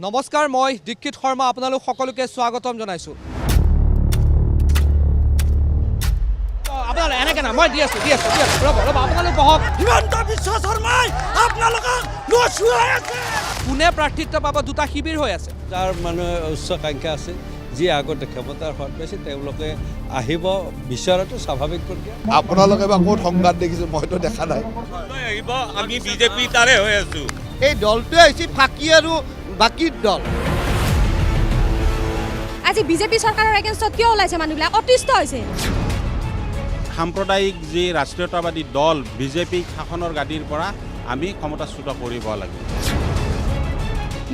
নমস্কাৰ, মই দীক্ষিত শৰ্মা আপোনালোক সকলোকে স্বাগতম জনাইছোঁ। আপোনালোক এনেকৈ না মই দি আছোঁ ৰ'ব আপোনালোক বহক। হিমন্ত বিশ্ব শৰ্মাই আপোনালোকক লুচুৱাই আছে। কোনে প্ৰাৰ্থিত্ব পাব? দুটা শিবিৰ হৈ আছে। যাৰ মানুহে উচ্চাকাংক্ষা আছে, যি আগতে ক্ষমতাৰ সোৱাদ পাইছে তেওঁলোকে আহিব বিচৰাটো স্বাভাৱিক প্ৰক্ৰিয়া। আপোনালোকে বা ক'ত সংবাদ দেখিছোঁ মইতো দেখা নাই। আহিব, আমি বিজেপি তাৰে হৈ আছোঁ। এই দলটোৱে হৈছে ফাঁকি আৰু বাকীৰ দল। আজি বিজেপি চৰকাৰৰ এগেইনষ্টত কিয় ওলাইছে? মানুহবিলাক অতিষ্ঠ হৈছে। সাম্প্ৰদায়িক যি ৰাষ্ট্ৰীয়তাবাদী দল বিজেপি শাসনৰ গাদীৰ পৰা আমি ক্ষমতাচ্যুত কৰিব লাগিব।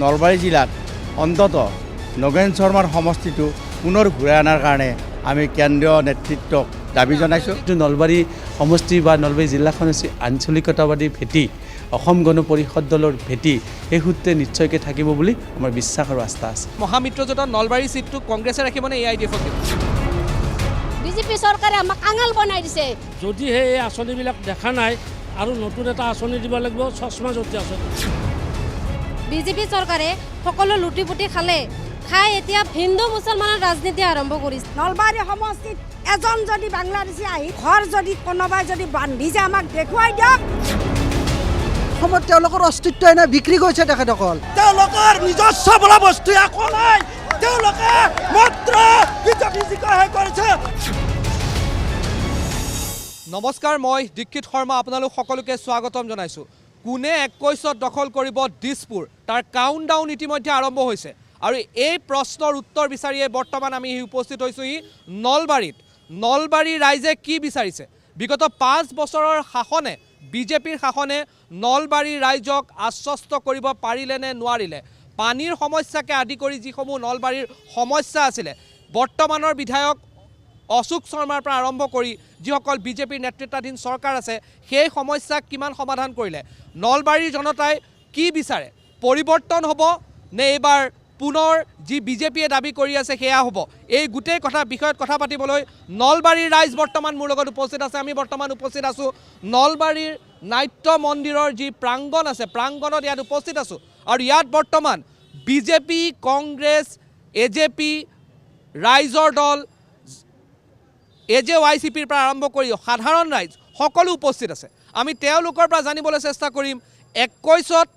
নলবাৰী জিলাত অন্তত নগেন শৰ্মাৰ সমষ্টিটো পুনৰ ঘূৰাই অনাৰ কাৰণে আমি কেন্দ্ৰীয় নেতৃত্বক দাবী জনাইছোঁ। নলবাৰী সমষ্টি বা নলবাৰী জিলাখন হৈছে আঞ্চলিকতাবাদী ভেটি, অসম গণ পৰিষদ দলৰ ভেটি। সেই সূত্ৰে নিশ্চয়কৈ থাকিব বুলি আমাৰ বিশ্বাস আৰু আস্থা আছে। মহামিত্ৰজোঁটত নলবাৰী চিটটো কংগ্ৰেছে ৰাখিবনে AIDF-ক? বিজেপি চৰকাৰে আমাক কাঙাল বনাই দিছে। যদিহে এই আঁচনিবিলাক দেখা নাই আৰু নতুন এটা আঁচনি দিব লাগিব, চশমা জ্যোতি আঁচনি। বিজেপি চৰকাৰে সকলো লুটি পুটি খালে, খাই এতিয়া হিন্দু মুছলমানৰ ৰাজনীতি আৰম্ভ কৰিছে। নলবাৰী সমষ্টিত এজন যদি বাংলাদেশী আহি ঘৰ যদি কোনোবাই যদি বান্ধি যায় আমাক দেখুৱাই দিয়ক। অসমত তেওঁলোকৰ অস্তিত্বই নাই, বিক্ৰী কৰিছে তেখেতসকল। তেওঁলোকৰ নিজস্ব বোলা বস্তু একো নাই। তেওঁলোকে মাত্ৰ বিজেপি জিকাহে কৰিছে। নমস্কাৰ, মই দীক্ষিত শৰ্মা আপোনালোক সকলোকে স্বাগতম জনাইছোঁ। কোনে 21ত দখল কৰিব দিছপুৰ, তাৰ কাউণ্টডাউন ইতিমধ্যে আৰম্ভ হৈছে। আৰু এই প্ৰশ্নৰ উত্তৰ বিচাৰিয়ে বৰ্তমান আমি উপস্থিত হৈছোঁহি নলবাৰীত। নলবাৰীৰ ৰাইজে কি বিচাৰিছে? বিগত 5 বছৰৰ শাসনে, বিজেপিৰ শাসনে নলবাৰীৰ ৰাইজক আশ্বস্ত কৰিব পাৰিলে নে নোৱাৰিলে? পানীৰ সমস্যাকে আদি কৰি যিসমূহ নলবাৰীৰ সমস্যা আছিলে, বৰ্তমানৰ বিধায়ক অশোক শৰ্মাৰ পৰা আৰম্ভ কৰি যিসকল বিজেপিৰ নেতৃত্বাধীন চৰকাৰ আছে, সেই সমস্যাক কিমান সমাধান কৰিলে? নলবাৰীৰ জনতাই কি বিচাৰে? পৰিৱৰ্তন হ'ব নে এইবাৰ পুনৰ যি বিজেপিয়ে দাবী কৰি আছে সেয়া হ'ব? এই গোটেই বিষয়ত কথা পাতিবলৈ নলবাৰীৰ ৰাইজ বৰ্তমান মোৰ লগত উপস্থিত আছে। আমি বৰ্তমান উপস্থিত আছোঁ নলবাৰীৰ নাট্য মন্দিৰৰ যি প্ৰাংগণ আছে, প্ৰাংগণত ইয়াত উপস্থিত আছোঁ। আৰু ইয়াত বৰ্তমান বিজেপি, কংগ্ৰেছ, AJP, ৰাইজৰ দল, AJYCPৰ পৰা আৰম্ভ কৰি সাধাৰণ ৰাইজ সকলো উপস্থিত আছে। আমি তেওঁলোকৰ পৰা জানিবলৈ চেষ্টা কৰিম 21ত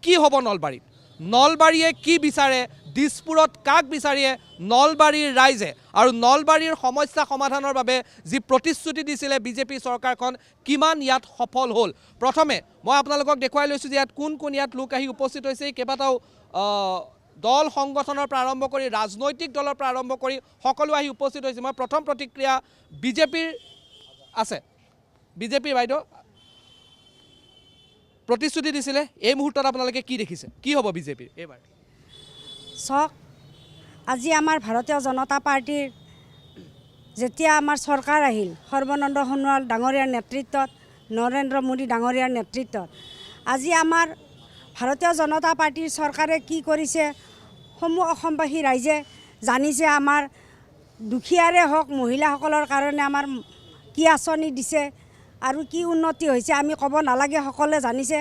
কি হ'ব নলবাৰীত, নলবাৰীয়ে কি বিচাৰে, দিছপুৰত কাক বিচাৰিয়ে নলবাৰীৰ ৰাইজে, আৰু নলবাৰীৰ সমস্যা সমাধানৰ বাবে যি প্ৰতিশ্ৰুতি দিছিলে বিজেপি চৰকাৰখন কিমান ইয়াত সফল হ'ল। প্ৰথমে মই আপোনালোকক দেখুৱাই লৈছোঁ যে ইয়াত কোন কোন ইয়াত লোক আহি উপস্থিত হৈছে। কেইবাটাও দল সংগঠনৰ পৰা আৰম্ভ কৰি ৰাজনৈতিক দলৰ পৰা আৰম্ভ কৰি সকলো আহি উপস্থিত হৈছে। মই প্ৰথম প্ৰতিক্ৰিয়া বিজেপিৰ আছে। বিজেপিৰ বাইদেউ, প্ৰতিশ্ৰুতি দিছিলে, এই মুহূৰ্তত আপোনালোকে কি দেখিছে? কি হ'ব বিজেপিৰ এইবাৰ? চাওক, আজি আমাৰ ভাৰতীয় জনতা পাৰ্টীৰ যেতিয়া আমাৰ চৰকাৰ আহিল সৰ্বানন্দ সোণোৱাল ডাঙৰীয়াৰ নেতৃত্বত, নৰেন্দ্ৰ মোদী ডাঙৰীয়াৰ নেতৃত্বত, আজি আমাৰ ভাৰতীয় জনতা পাৰ্টীৰ চৰকাৰে কি কৰিছে সমূহ অসমবাসী ৰাইজে জানিছে। আমাৰ দুখীয়াৰে হওক, মহিলাসকলৰ কাৰণে আমাৰ কি আঁচনি দিছে আৰু কি উন্নতি হৈছে আমি ক'ব নালাগে, সকলোৱে জানিছে।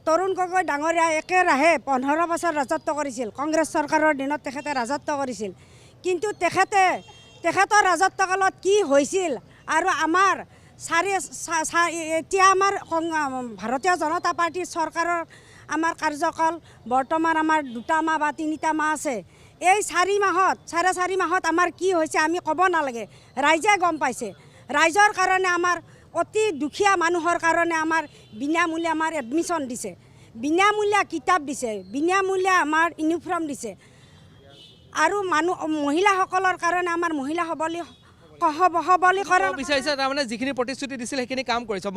তৰুণ গগৈ ডাঙৰীয়া একেৰাহে 15 বছৰ ৰাজত্ব কৰিছিল। কংগ্ৰেছ চৰকাৰৰ দিনত তেখেতে ৰাজত্ব কৰিছিল, কিন্তু তেখেতৰ ৰাজত্বকালত কি হৈছিল আৰু আমাৰ এতিয়া আমাৰ ভাৰতীয় জনতা পাৰ্টীৰ চৰকাৰৰ আমাৰ কাৰ্যকাল বৰ্তমান আমাৰ 2 মাহ বা 3 মাহ আছে। এই 4 মাহত, 4.5 মাহত আমাৰ কি হৈছে আমি ক'ব নালাগে, ৰাইজে গম পাইছে। ৰাইজৰ কাৰণে আমাৰ অতি দুখীয়া মানুহৰ কাৰণে আমাৰ বিনামূলীয়া আমাৰ এডমিশ্যন দিছে, বিনামূলীয়া কিতাপ দিছে, বিনামূলীয়া আমাৰ ইউনিফৰ্ম দিছে, আৰু মহিলাসকলৰ কাৰণে আমাৰ মহিলা সবলীকৰণ বিচাৰিছে। তাৰমানে যিখিনি প্ৰতিশ্ৰুতি দিছিল সেইখিনি কাম কৰিছে।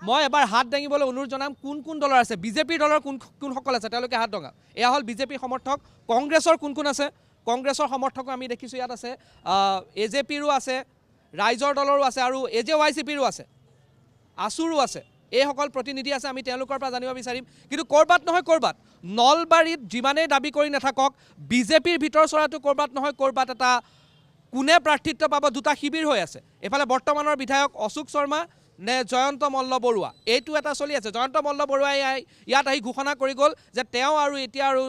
মই এবাৰ হাত দাঙিবলৈ অনুৰোধ জনাম। কোন কোন দলৰ আছে? বিজেপিৰ দলৰ কোনসকল আছে তেওঁলোকে হাত দাঙক। এয়া হ'ল বিজেপিৰ সমৰ্থক। কংগ্ৰেছৰ কোন কোন আছে? কংগ্ৰেছৰ সমৰ্থকো আমি দেখিছোঁ ইয়াত আছে। AJPৰো আছে, ৰাইজৰ দলৰো আছে, আৰু AJYCPৰো আছে, আছুৰো আছে। এইসকল প্ৰতিনিধি আছে। আমি তেওঁলোকৰ পৰা জানিব বিচাৰিম। কিন্তু ক'ৰবাত নহয় ক'ৰবাত নলবাৰীত যিমানেই দাবী কৰি নাথাকক, বিজেপিৰ ভিতৰ চৰাটো ক'ৰবাত নহয় ক'ৰবাত এটা কোনে প্ৰাৰ্থিত্ব পাব, দুটা শিবিৰ হৈ আছে। এফালে বৰ্তমানৰ বিধায়ক অশোক শৰ্মা, নে জয়ন্ত মল্ল বৰুৱা এইটো এটা চলি আছে। জয়ন্ত মল্ল বৰুৱাই ইয়াত আহি ঘোষণা কৰি গ'ল যে তেওঁ আৰু এতিয়া আৰু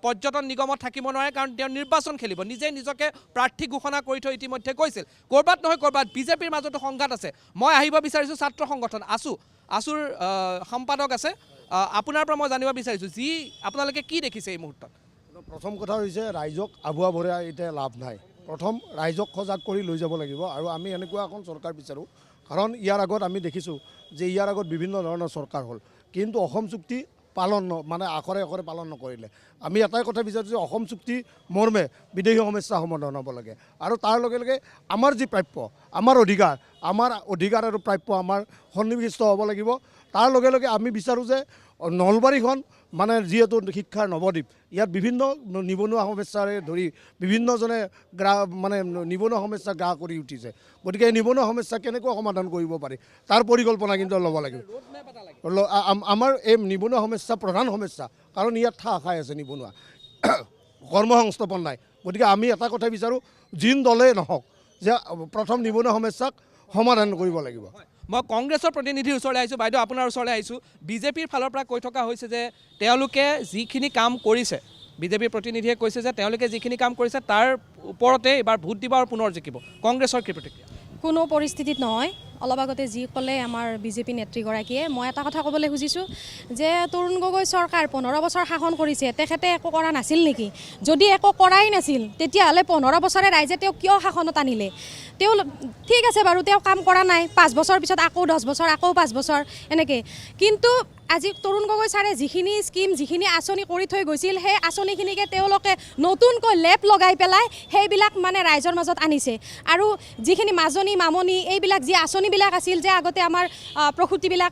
পৰ্যটন নিগমত থাকিব নোৱাৰে, কাৰণ তেওঁ নিৰ্বাচন খেলিব। নিজে নিজকে প্ৰাৰ্থী ঘোষণা কৰি থৈ ইতিমধ্যে কৈছিল। ক'ৰবাত নহয় ক'ৰবাত বিজেপিৰ মাজতো সংঘাত আছে। মই আহিব বিচাৰিছোঁ ছাত্ৰ সংগঠন আছুৰ সম্পাদক আছে, আপোনাৰ পৰা মই জানিব বিচাৰিছোঁ যি আপোনালোকে কি দেখিছে এই মুহূৰ্তত? প্ৰথম কথা হৈছে ৰাইজক আবুৱা ভৰাই এতিয়া লাভ নাই। প্ৰথম ৰাইজক সজাগ কৰি লৈ যাব লাগিব, আৰু আমি এনেকুৱা এখন চৰকাৰ বিচাৰোঁ, কাৰণ ইয়াৰ আগত আমি দেখিছোঁ যে ইয়াৰ আগত বিভিন্ন ধৰণৰ চৰকাৰ হ'ল, কিন্তু অসম চুক্তি পালন মানে আখৰে আখৰে পালন নকৰিলে। আমি এটাই কথা বিচাৰিছোঁ যে অসম চুক্তি মৰ্মে বিদেশী সমস্যা সমাধান হ'ব লাগে, আৰু তাৰ লগে লগে আমাৰ যি প্ৰাপ্য, আমাৰ অধিকাৰ আৰু প্ৰাপ্য আমাৰ সন্নিৱিষ্ট হ'ব লাগিব। তাৰ লগে লগে আমি বিচাৰোঁ যে নলবাৰীখন মানে যিহেতু শিক্ষাৰ নৱদ্বীপ, ইয়াত বিভিন্ন নিবনুৱা সমস্যাৰে ধৰি বিভিন্নজনে নিবনুৱা সমস্যা গ্ৰাহ কৰি উঠিছে। গতিকে এই নিবনুৱা সমস্যা কেনেকৈ সমাধান কৰিব পাৰি তাৰ পৰিকল্পনা কিন্তু ল'ব লাগিব। আমাৰ এই নিবনুৱা সমস্যা প্ৰধান সমস্যা, কাৰণ ইয়াত ঠাহ খাই আছে নিবনুৱা, কৰ্মসংস্থাপন নাই। গতিকে আমি এটা কথা বিচাৰোঁ, যিন দলেই নহওক, যে প্ৰথম নিবনুৱা সমস্যাক সমাধান কৰিব লাগিব। মই কংগ্ৰেছৰ প্ৰতিনিধিৰ ওচৰলৈ আহিছোঁ। বাইদেউ আপোনাৰ ওচৰলৈ আহিছোঁ। বিজেপিৰ ফালৰ পৰা কৈ থকা হৈছে যে তেওঁলোকে যিখিনি কাম কৰিছে, বিজেপিৰ প্ৰতিনিধিয়ে কৈছে যে তেওঁলোকে যিখিনি কাম কৰিছে তাৰ ওপৰতে এইবাৰ ভোট দিব আৰু পুনৰ জিকিব। কংগ্ৰেছৰ কি প্ৰতিক্ৰিয়া? কোনো পৰিস্থিতিত নহয়। অলপ আগতে যি ক'লে আমাৰ বিজেপি নেত্ৰীগৰাকীয়ে, মই এটা কথা ক'বলৈ খুজিছোঁ যে তৰুণ গগৈ চৰকাৰ 15 বছৰ শাসন কৰিছে, তেখেতে একো কৰা নাছিল নেকি? যদি একো কৰাই নাছিল তেতিয়াহ'লে 15 বছৰে ৰাইজে তেওঁক কিয় শাসনত আনিলে? তেওঁ ঠিক আছে বাৰু, তেওঁ কাম কৰা নাই, 5 বছৰ পিছত আকৌ 10 বছৰ, আকৌ 5 বছৰ এনেকৈ। কিন্তু আজি তৰুণ গগৈ ছাৰে যিখিনি স্কিম, যিখিনি আঁচনি কৰি থৈ গৈছিল, সেই আঁচনিখিনিকে তেওঁলোকে নতুনকৈ লেপ লগাই পেলাই সেইবিলাক মানে ৰাইজৰ মাজত আনিছে। আৰু যিখিনি মাজনী মামনি এইবিলাক যি আঁচনিবিলাক আছিল, যে আগতে আমাৰ প্ৰসূতিবিলাক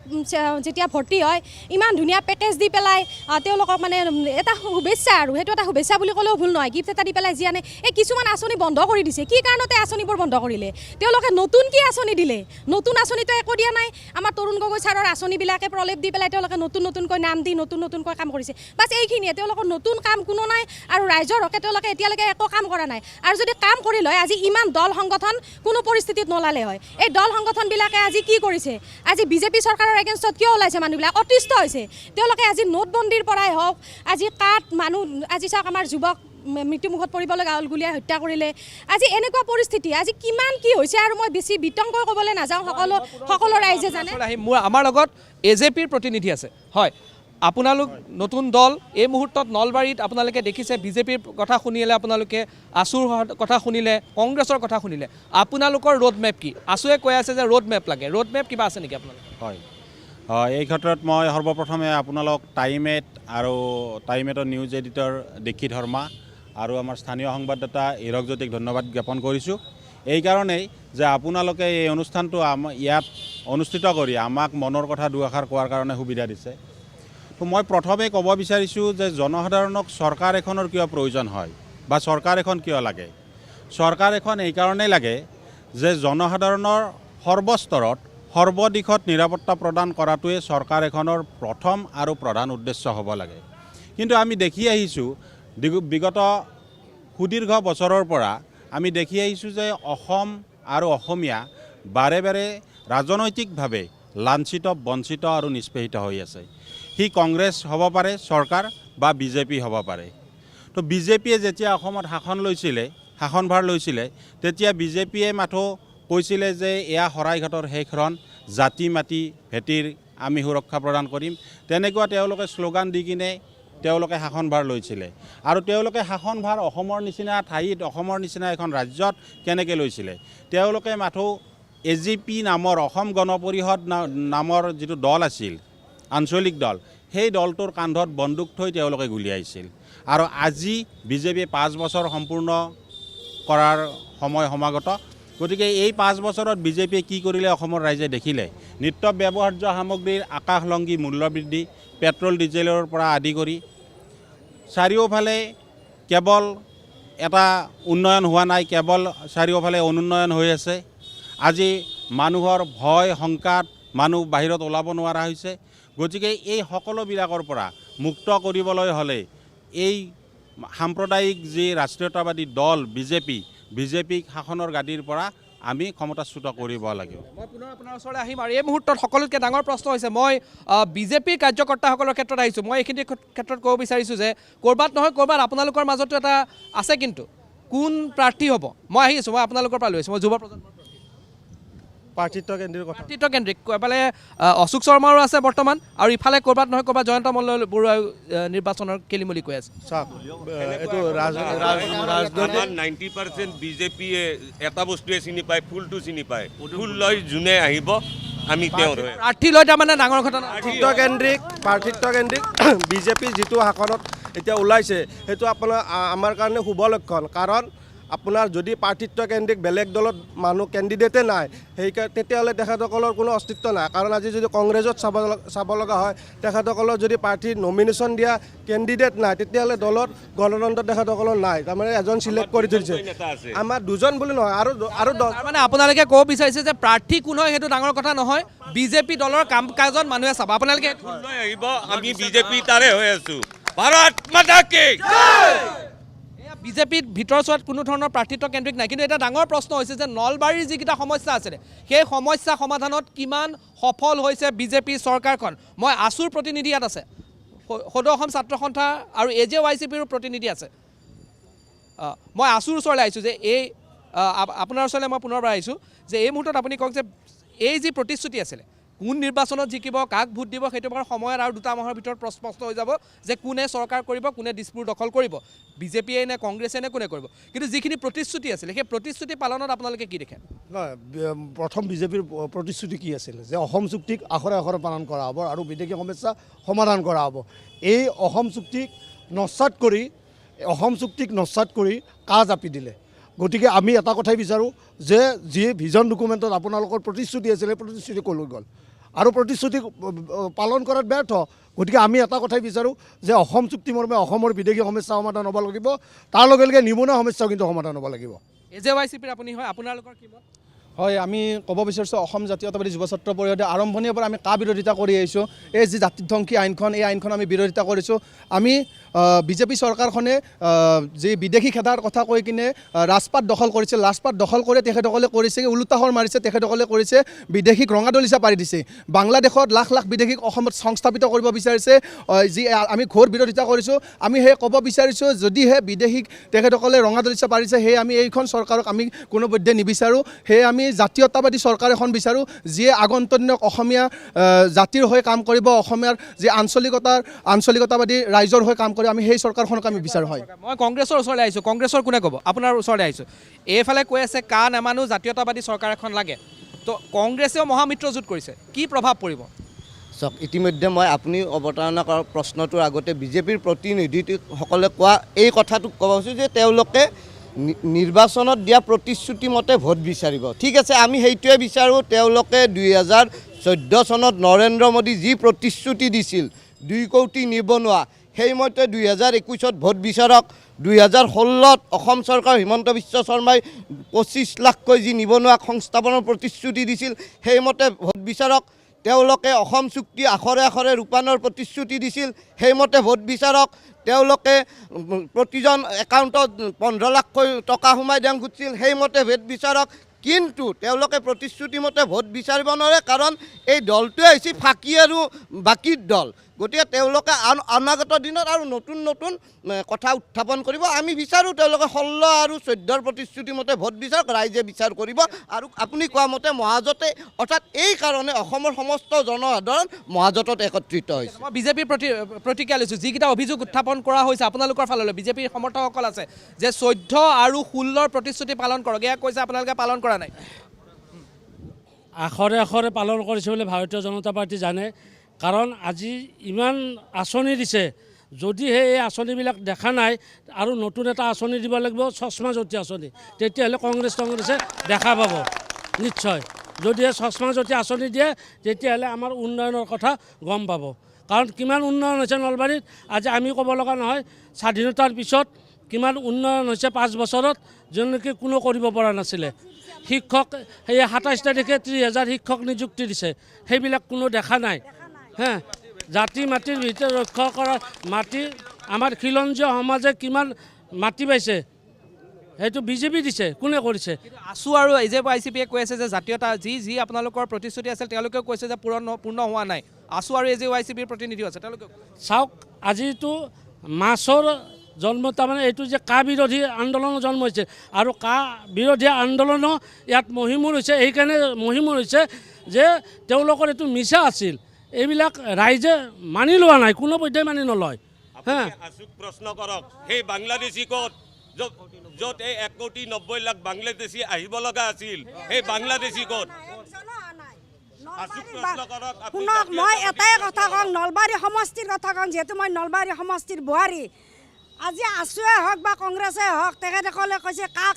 যেতিয়া ভৰ্তি হয় ইমান ধুনীয়া পেকেজ দি পেলাই তেওঁলোকক মানে এটা শুভেচ্ছা, আৰু সেইটো এটা শুভেচ্ছা বুলি ক'লেও ভুল নহয়, গিফ্ট এটা দি পেলাই যি আনে, এই কিছুমান আঁচনি বন্ধ কৰি দিছে। কি কাৰণতে আঁচনিবোৰ বন্ধ কৰিলে? তেওঁলোকে নতুন কি আঁচনি দিলে? নতুন আঁচনিটো একো দিয়া নাই। আমাৰ তৰুণ গগৈ ছাৰৰ আঁচনিবিলাকে প্ৰলেপ দি পেলাই তেওঁলোকে নতুনকৈ নাম দি নতুনকৈ কাম কৰিছে। বাছ এইখিনিয়ে, তেওঁলোকৰ নতুন কাম কোনো নাই, আৰু ৰাইজৰ হকে তেওঁলোকে এতিয়ালৈকে একো কাম কৰা নাই। আৰু যদি কাম কৰিলে হয়, আজি ইমান দল সংগঠন কোনো পৰিস্থিতিত নোলালে হয়। এই দল সংগঠনবিলাকে আজি কি কৰিছে? আজি বিজেপি চৰকাৰৰ এগেইনষ্টত কিয় ওলাইছে? মানুহবিলাক অতিষ্ঠ হৈছে। তেওঁলোকে আজি নোটবন্দীৰ পৰাই হওক, আজি আজি চাওক আমাৰ যুৱক মৃত্যুমুখত পৰিব লগা হ'ল, গুলীয়াই হত্যা কৰিলে। আজি এনেকুৱা পৰিস্থিতি, আজি কিমান কি হৈছে, আৰু মই বেছি বিতংকৈ ক'বলৈ নাযাওঁ, সকলো ৰাইজে জানে। আমাৰ লগত এজেপিৰ প্ৰতিনিধি আছে। হয়, আপোনালোক নতুন দল, এই মুহূৰ্তত নলবাৰীত আপোনালোকে দেখিছে বিজেপিৰ কথা শুনিলে, আপোনালোকে আছুৰ কথা শুনিলে, কংগ্ৰেছৰ কথা শুনিলে, আপোনালোকৰ ৰোড মেপ কি? আছুৱে কৈ আছে যে ৰোড মেপ লাগে, ৰোড মেপ কিবা আছে নেকি আপোনালোকৰ? হয়, এই ক্ষেত্ৰত মই সৰ্বপ্ৰথমে আপোনালোক টাইমেটৰ নিউজ এডিটৰ দীক্ষিত শৰ্মা আৰু আমাৰ স্থানীয় সংবাদদাতা হীৰকজ্যোতিক ধন্যবাদ জ্ঞাপন কৰিছোঁ। এইকাৰণেই যে আপোনালোকে এই অনুষ্ঠানটো ইয়াত অনুষ্ঠিত কৰি আমাক মনৰ কথা দুআষাৰ কোৱাৰ কাৰণে সুবিধা দিছে। তো মই প্ৰথমে ক'ব বিচাৰিছোঁ যে জনসাধাৰণক চৰকাৰ এখনৰ কিয় প্ৰয়োজন হয়, বা চৰকাৰ এখন কিয় লাগে? চৰকাৰ এখন এইকাৰণেই লাগে যে জনসাধাৰণৰ সৰ্বস্তৰত সৰ্বদিশত নিৰাপত্তা প্ৰদান কৰাটোৱে চৰকাৰ এখনৰ প্ৰথম আৰু প্ৰধান উদ্দেশ্য হ'ব লাগে। কিন্তু আমি দেখি আহিছোঁ বিগত সুদীৰ্ঘ বছৰৰ পৰা আমি দেখি আহিছোঁ যে অসম আৰু অসমীয়া বাৰে বাৰে ৰাজনৈতিকভাৱে লাঞ্ছিত, বঞ্চিত আৰু নিষ্পেষিত হৈ আছে। সি কংগ্ৰেছ হ'ব পাৰে চৰকাৰ, বা বিজেপি হ'ব পাৰে। তো বিজেপিয়ে যেতিয়া অসমত শাসনভাৰ লৈছিলে তেতিয়া বিজেপিয়ে মাথো কৈছিলে যে এয়া শৰাইঘাটৰ শেষৰণ, জাতি মাটি ভেটিৰ আমি সুৰক্ষা প্ৰদান কৰিম। তেনেকুৱা তেওঁলোকে শ্লোগান দি কিনে তেওঁলোকে শাসনভাৰ লৈছিলে। আৰু তেওঁলোকে শাসনভাৰ অসমৰ নিচিনা ঠাইত, অসমৰ নিচিনা এখন ৰাজ্যত কেনেকৈ লৈছিলে? তেওঁলোকে মাথো এজিপি নামৰ অসম গণ পৰিষদ নামৰ যিটো দল আছিল, আঞ্চলিক দল, সেই দলটোৰ কান্ধত বন্দুক থৈ তেওঁলোকে গুলিয়াইছিল। আৰু আজি বিজেপিয়ে 5 বছৰ সম্পূৰ্ণ কৰাৰ সময় সমাগত। গতিকে এই 5 বছৰত বিজেপিয়ে কি কৰিলে অসমৰ ৰাইজে দেখিলে। নিত্য ব্যৱহাৰ্য সামগ্ৰীৰ আকাশলংঘী মূল্যবৃদ্ধি, পেট্ৰল ডিজেলৰ পৰা আদি কৰি চাৰিওফালে কেৱল এটা উন্নয়ন হোৱা নাই, কেৱল চাৰিওফালে অনুন্নয়ন হৈ আছে। আজি মানুহৰ ভয় শংকাত মানুহ বাহিৰত ওলাব নোৱাৰা হৈছে। গতিকে এই সকলোবিলাকৰ পৰা মুক্ত কৰিবলৈ হ'লে এই সাম্প্ৰদায়িক যি ৰাষ্ট্ৰীয়তাবাদী দল বিজেপিক শাসনৰ গাদীৰ পৰা আমি ক্ষমতাচ্যুত কৰিব লাগিব। মই পুনৰ আপোনাৰ ওচৰলৈ আহিম আৰু এই মুহূৰ্তত সকলোতকৈ ডাঙৰ প্ৰশ্ন হৈছে মই বিজেপিৰ কাৰ্যকৰ্তাসকলৰ ক্ষেত্ৰত আহিছোঁ। মই এইখিনি ক্ষেত্ৰত ক'ব বিচাৰিছোঁ যে ক'ৰবাত নহয় ক'ৰবাত আপোনালোকৰ মাজতো এটা আছে, কিন্তু কোন প্ৰাৰ্থী হ'ব? মই আহি আছোঁ, মই আপোনালোকৰ পৰা লৈ আছোঁ। মই যুৱ প্ৰজন্মৰ প্ৰাৰ্থিত্ব কেন্দ্ৰিক এফালে অশোক শৰ্মাৰো আছে বৰ্তমান, আৰু ইফালে ক'ৰবাত নহয় ক'ৰবাত জয়ন্ত মল্ল বৰুৱাই নিৰ্বাচনৰ খেলিমেলি কৈ আছে। এইটো ৰাজনৈতিক 90% বিজেপিয়ে এটা বস্তুৱে চিনি পায়, ফুলটো চিনি পায়। ফুল লৈ যোনে আহিব আমি তেওঁৰ প্ৰাৰ্থী লৈ তাৰমানে ডাঙৰ ঘটনা। প্ৰাৰ্থিত্ব কেন্দ্ৰিক বিজেপি যিটো শাসনত এতিয়া ওলাইছে সেইটো আপোনাৰ আমাৰ কাৰণে শুভ লক্ষণ। কাৰণ আপোনাৰ যদি প্ৰাৰ্থিত্ব কেন্দ্ৰিক বেলেগ দলত মানুহ কেণ্ডিডেটে নাই, তেতিয়াহ'লে তেখেতসকলৰ কোনো অস্তিত্ব নাই। কাৰণ আজি যদি কংগ্ৰেছত চাব লগা হয়, তেখেতসকলৰ যদি প্ৰাৰ্থীৰ নমিনেশ্যন দিয়া কেণ্ডিডেট নাই, তেতিয়াহ'লে দলত গণতন্ত্ৰ তেখেতসকলৰ নাই। তাৰমানে এজন চিলেক্ট কৰি থৈছে, আমাৰ দুজন বুলি নহয় আৰু মানে আপোনালোকে ক'ব বিচাৰিছে যে প্ৰাৰ্থী কোন হয় সেইটো ডাঙৰ কথা নহয়, বিজেপি দলৰ কাম কাজত মানুহে চাব। আপোনালোকে লৈ আহিব, আমি বিজেপি তাৰে হৈ আছোঁ। ভাৰত মাতা কি জয়। বিজেপিত ভিতৰচোৱাত কোনো ধৰণৰ প্ৰাৰ্থিত্ব কেন্দ্ৰিক নাই, কিন্তু এটা ডাঙৰ প্ৰশ্ন হৈছে যে নলবাৰীৰ যিকেইটা সমস্যা আছিলে সেই সমস্যা সমাধানত কিমান সফল হৈছে বিজেপি চৰকাৰখন। মই আছুৰ প্ৰতিনিধি ইয়াত আছে, সদৌ অসম ছাত্ৰ সন্থা আৰু AJYCPৰো প্ৰতিনিধি আছে। মই আছুৰ ওচৰলৈ আহিছোঁ যে এই আপোনাৰ ওচৰলৈ মই পুনৰবাৰ আহিছোঁ যে এই মুহূৰ্তত আপুনি কওক যে এই যি প্ৰতিশ্ৰুতি আছিলে, কোন নিৰ্বাচনত জিকিব, কাক ভোট দিব, সেইটো বাৰু সময়ত আৰু 2 মাহৰ ভিতৰত স্পষ্ট হৈ যাব যে কোনে চৰকাৰ কৰিব, কোনে দিছপুৰ দখল কৰিব, বিজেপিয়ে নে কংগ্ৰেছে নে কোনে কৰিব। কিন্তু যিখিনি প্ৰতিশ্ৰুতি আছিলে সেই প্ৰতিশ্ৰুতি পালনত আপোনালোকে কি দেখে? নহয়, প্ৰথম বিজেপিৰ প্ৰতিশ্ৰুতি কি আছিল যে অসম চুক্তিক আখৰে আখৰে পালন কৰা হ'ব আৰু বিদেশী সমস্যা সমাধান কৰা হ'ব। এই অসম চুক্তিক নস্যাৎ কৰি কাজ আপি দিলে। গতিকে আমি এটা কথাই বিচাৰোঁ যে যি ভিজন ডকুমেণ্টত আপোনালোকৰ প্ৰতিশ্ৰুতি আছিলে, প্ৰতিশ্ৰুতি ক'লৈ গ'ল আৰু প্ৰতিশ্ৰুতি পালন কৰাত ব্যৰ্থ। গতিকে আমি এটা কথাই বিচাৰোঁ যে অসম চুক্তি মৰ্মে অসমৰ বিদেশী সমস্যা সমাধান হ'ব লাগিব, তাৰ লগে লগে নিবনুৱা সমস্যাও কিন্তু সমাধান হ'ব লাগিব। AJYCPৰ আপুনি হয়, আপোনালোকৰ কি মত? হয়, আমি ক'ব বিচাৰিছোঁ অসম জাতীয়তাবাদী যুৱ ছাত্ৰ পৰিষদে আৰম্ভণিৰ পৰা আমি বিৰোধিতা কৰি আহিছোঁ। এই যি জাতিধ্বংসী আইনখন, এই আইনখন আমি বিৰোধিতা কৰিছোঁ। আমি বিজেপি চৰকাৰখনে যি বিদেশী খেদাৰ কথা কৈ কিনে ৰাজপাট দখল কৰিছে, ৰাজপাট দখল কৰি তেখেতসকলে কৰিছে ওলোটাহৰ মাৰিছে, তেখেতসকলে কৰিছে বিদেশীক ৰঙাদলিচা পাৰি দিছে। বাংলাদেশত লাখ লাখ বিদেশীক অসমত সংস্থাপিত কৰিব বিচাৰিছে, যি আমি ঘোৰ বিৰোধিতা কৰিছোঁ। আমি সেই ক'ব বিচাৰিছোঁ যদিহে বিদেশীক তেখেতসকলে ৰঙাদলিচা পাৰিছে, সেয়ে আমি এইখন চৰকাৰক আমি কোনোপধ্যে নিবিচাৰোঁ। সেয়ে আমি জাতীয়তাবাদী চৰকাৰ এখন বিচাৰোঁ, যিয়ে আগন্তুক দিনত অসমীয়া জাতিৰ হৈ কাম কৰিব, অসমীয়াৰ যি আঞ্চলিকতাবাদী ৰাইজৰ হৈ কাম কৰিব, আমি সেই চৰকাৰখনক আমি বিচাৰোঁ। হয়, মই কংগ্ৰেছৰ ওচৰলৈ আহিছোঁ। কংগ্ৰেছৰ কোনে ক'ব? আপোনাৰ ওচৰলৈ আহিছোঁ। এইফালে কৈ আছে কা নেমানো, জাতীয়তাবাদী চৰকাৰ এখন লাগে, তো কংগ্ৰেছেও মহামিত্ৰজোঁট কৰিছে, কি প্ৰভাৱ পৰিব? চাওক, ইতিমধ্যে মই আপুনি অৱতাৰণা কৰা প্ৰশ্নটোৰ আগতে বিজেপিৰ প্ৰতিনিধিসকলে কোৱা এই কথাটোক ক'ব খুজিছোঁ যে তেওঁলোকে নিৰ্বাচনত দিয়া প্ৰতিশ্ৰুতি মতে ভোট বিচাৰিব। ঠিক আছে, আমি সেইটোৱে বিচাৰোঁ। তেওঁলোকে 2014 চনত নৰেন্দ্ৰ মোদী যি প্ৰতিশ্ৰুতি দিছিল 2 কোটি নিবনুৱা, সেইমতে 2021 ভোট বিচাৰক। 2016 অসম চৰকাৰ হিমন্ত বিশ্ব শৰ্মাই 25 লাখকৈ যি নিবনুৱাক সংস্থাপনৰ প্ৰতিশ্ৰুতি দিছিল, সেইমতে ভোট বিচাৰক। তেওঁলোকে অসম চুক্তি আখৰে আখৰে ৰূপায়ণৰ প্ৰতিশ্ৰুতি দিছিল, সেইমতে ভোট বিচাৰক। তেওঁলোকে প্ৰতিজন একাউণ্টত 15 লাখকৈ টকা সোমাই দিয়া খুজিছিল, সেইমতে ভোট বিচাৰক। কিন্তু তেওঁলোকে প্ৰতিশ্ৰুতি মতে ভোট বিচাৰিব নোৱাৰে, কাৰণ এই দলটোৱে হৈছে ফাঁকি আৰু বাকীৰ দল। গতিকে তেওঁলোকে অনাগত দিনত আৰু নতুন নতুন কথা উত্থাপন কৰিব। আমি বিচাৰোঁ তেওঁলোকে 16 আৰু 14 প্ৰতিশ্ৰুতি মতে ভোট বিচাৰক, ৰাইজে বিচাৰ কৰিব। আৰু আপুনি কোৱা মতে মহাজোঁটে, অৰ্থাৎ এই কাৰণে অসমৰ সমস্ত জনসাধাৰণ মহাজোঁটত একত্ৰিত হৈছে। মই বিজেপিৰ প্ৰতিক্ৰিয়া লৈছোঁ। যিকেইটা অভিযোগ উত্থাপন কৰা হৈছে আপোনালোকৰ ফাললৈ, বিজেপিৰ সমৰ্থকসকল আছে যে 14 আৰু 16 প্ৰতিশ্ৰুতি পালন কৰক, এয়া কৈছে আপোনালোকে পালন কৰা নাই। আখৰে আখৰে পালন কৰিছে বুলি ভাৰতীয় জনতা পাৰ্টি জানে, কাৰণ আজি ইমান আঁচনি দিছে। যদিহে এই আঁচনিবিলাক দেখা নাই আৰু নতুন এটা আঁচনি দিব লাগিব, চশমা জ্যোতি আঁচনি, তেতিয়াহ'লে কংগ্ৰেছে দেখা পাব নিশ্চয়। যদিহে চশমা জ্যোতি আঁচনি দিয়ে তেতিয়াহ'লে আমাৰ উন্নয়নৰ কথা গম পাব। কাৰণ কিমান উন্নয়ন হৈছে নলবাৰীত আজি আমি ক'ব লগা নহয়। স্বাধীনতাৰ পিছত কিমান উন্নয়ন হৈছে 5 বছৰত, যেনেকৈ কোনো কৰিব পৰা নাছিলে। শিক্ষক সেই 27 তাৰিখে 30,000 শিক্ষক নিযুক্তি দিছে, সেইবিলাক কোনো দেখা নাই। জাতি মাটিৰ ভিতৰত ৰক্ষা কৰা মাটি আমাৰ খিলঞ্জীয় সমাজে কিমান মাটি পাইছে, সেইটো বিজেপি দিছে, কোনে কৰিছে? আছু আৰু AJP-ICPয়ে কৈ আছে যে জাতীয়তা যি আপোনালোকৰ প্ৰতিশ্ৰুতি আছিল তেওঁলোকেও কৈছে যে পূৰ্ণ হোৱা নাই। আছু আৰু AJP-ICPৰ প্ৰতিনিধিও আছে, তেওঁলোকে চাওক, আজিতো মাছৰ জন্ম, তাৰমানে এইটো যে কা বিৰোধী আন্দোলনৰ জন্ম হৈছে, আৰু কা বিৰোধী আন্দোলনো ইয়াত মহিমূৰ হৈছে। এইকাৰণে মহিমূৰ হৈছে যে তেওঁলোকৰ এইটো মিছা আছিল, এইবিলাক ৰাইজে মানি লোৱা নাই, কোনো পধ্যেই মানি নলয়। হা, আছুক প্ৰশ্ন কৰক, সেই বাংলাদেশী ক'ত য'ত এই 1,90,00,000 বাংলাদেশী আহিব লগা আছিল, সেই বাংলাদেশী ক'ত? শুনক, মই এটাই কথা কওঁ, নলবাৰী সমষ্টিৰ কথা কওঁ, যিহেতু মই নলবাৰী সমষ্টিৰ বোৱাৰী। আজি আছুৱে হওক বা কংগ্ৰেছে হওক, তেখেতসকলে কৈছে কা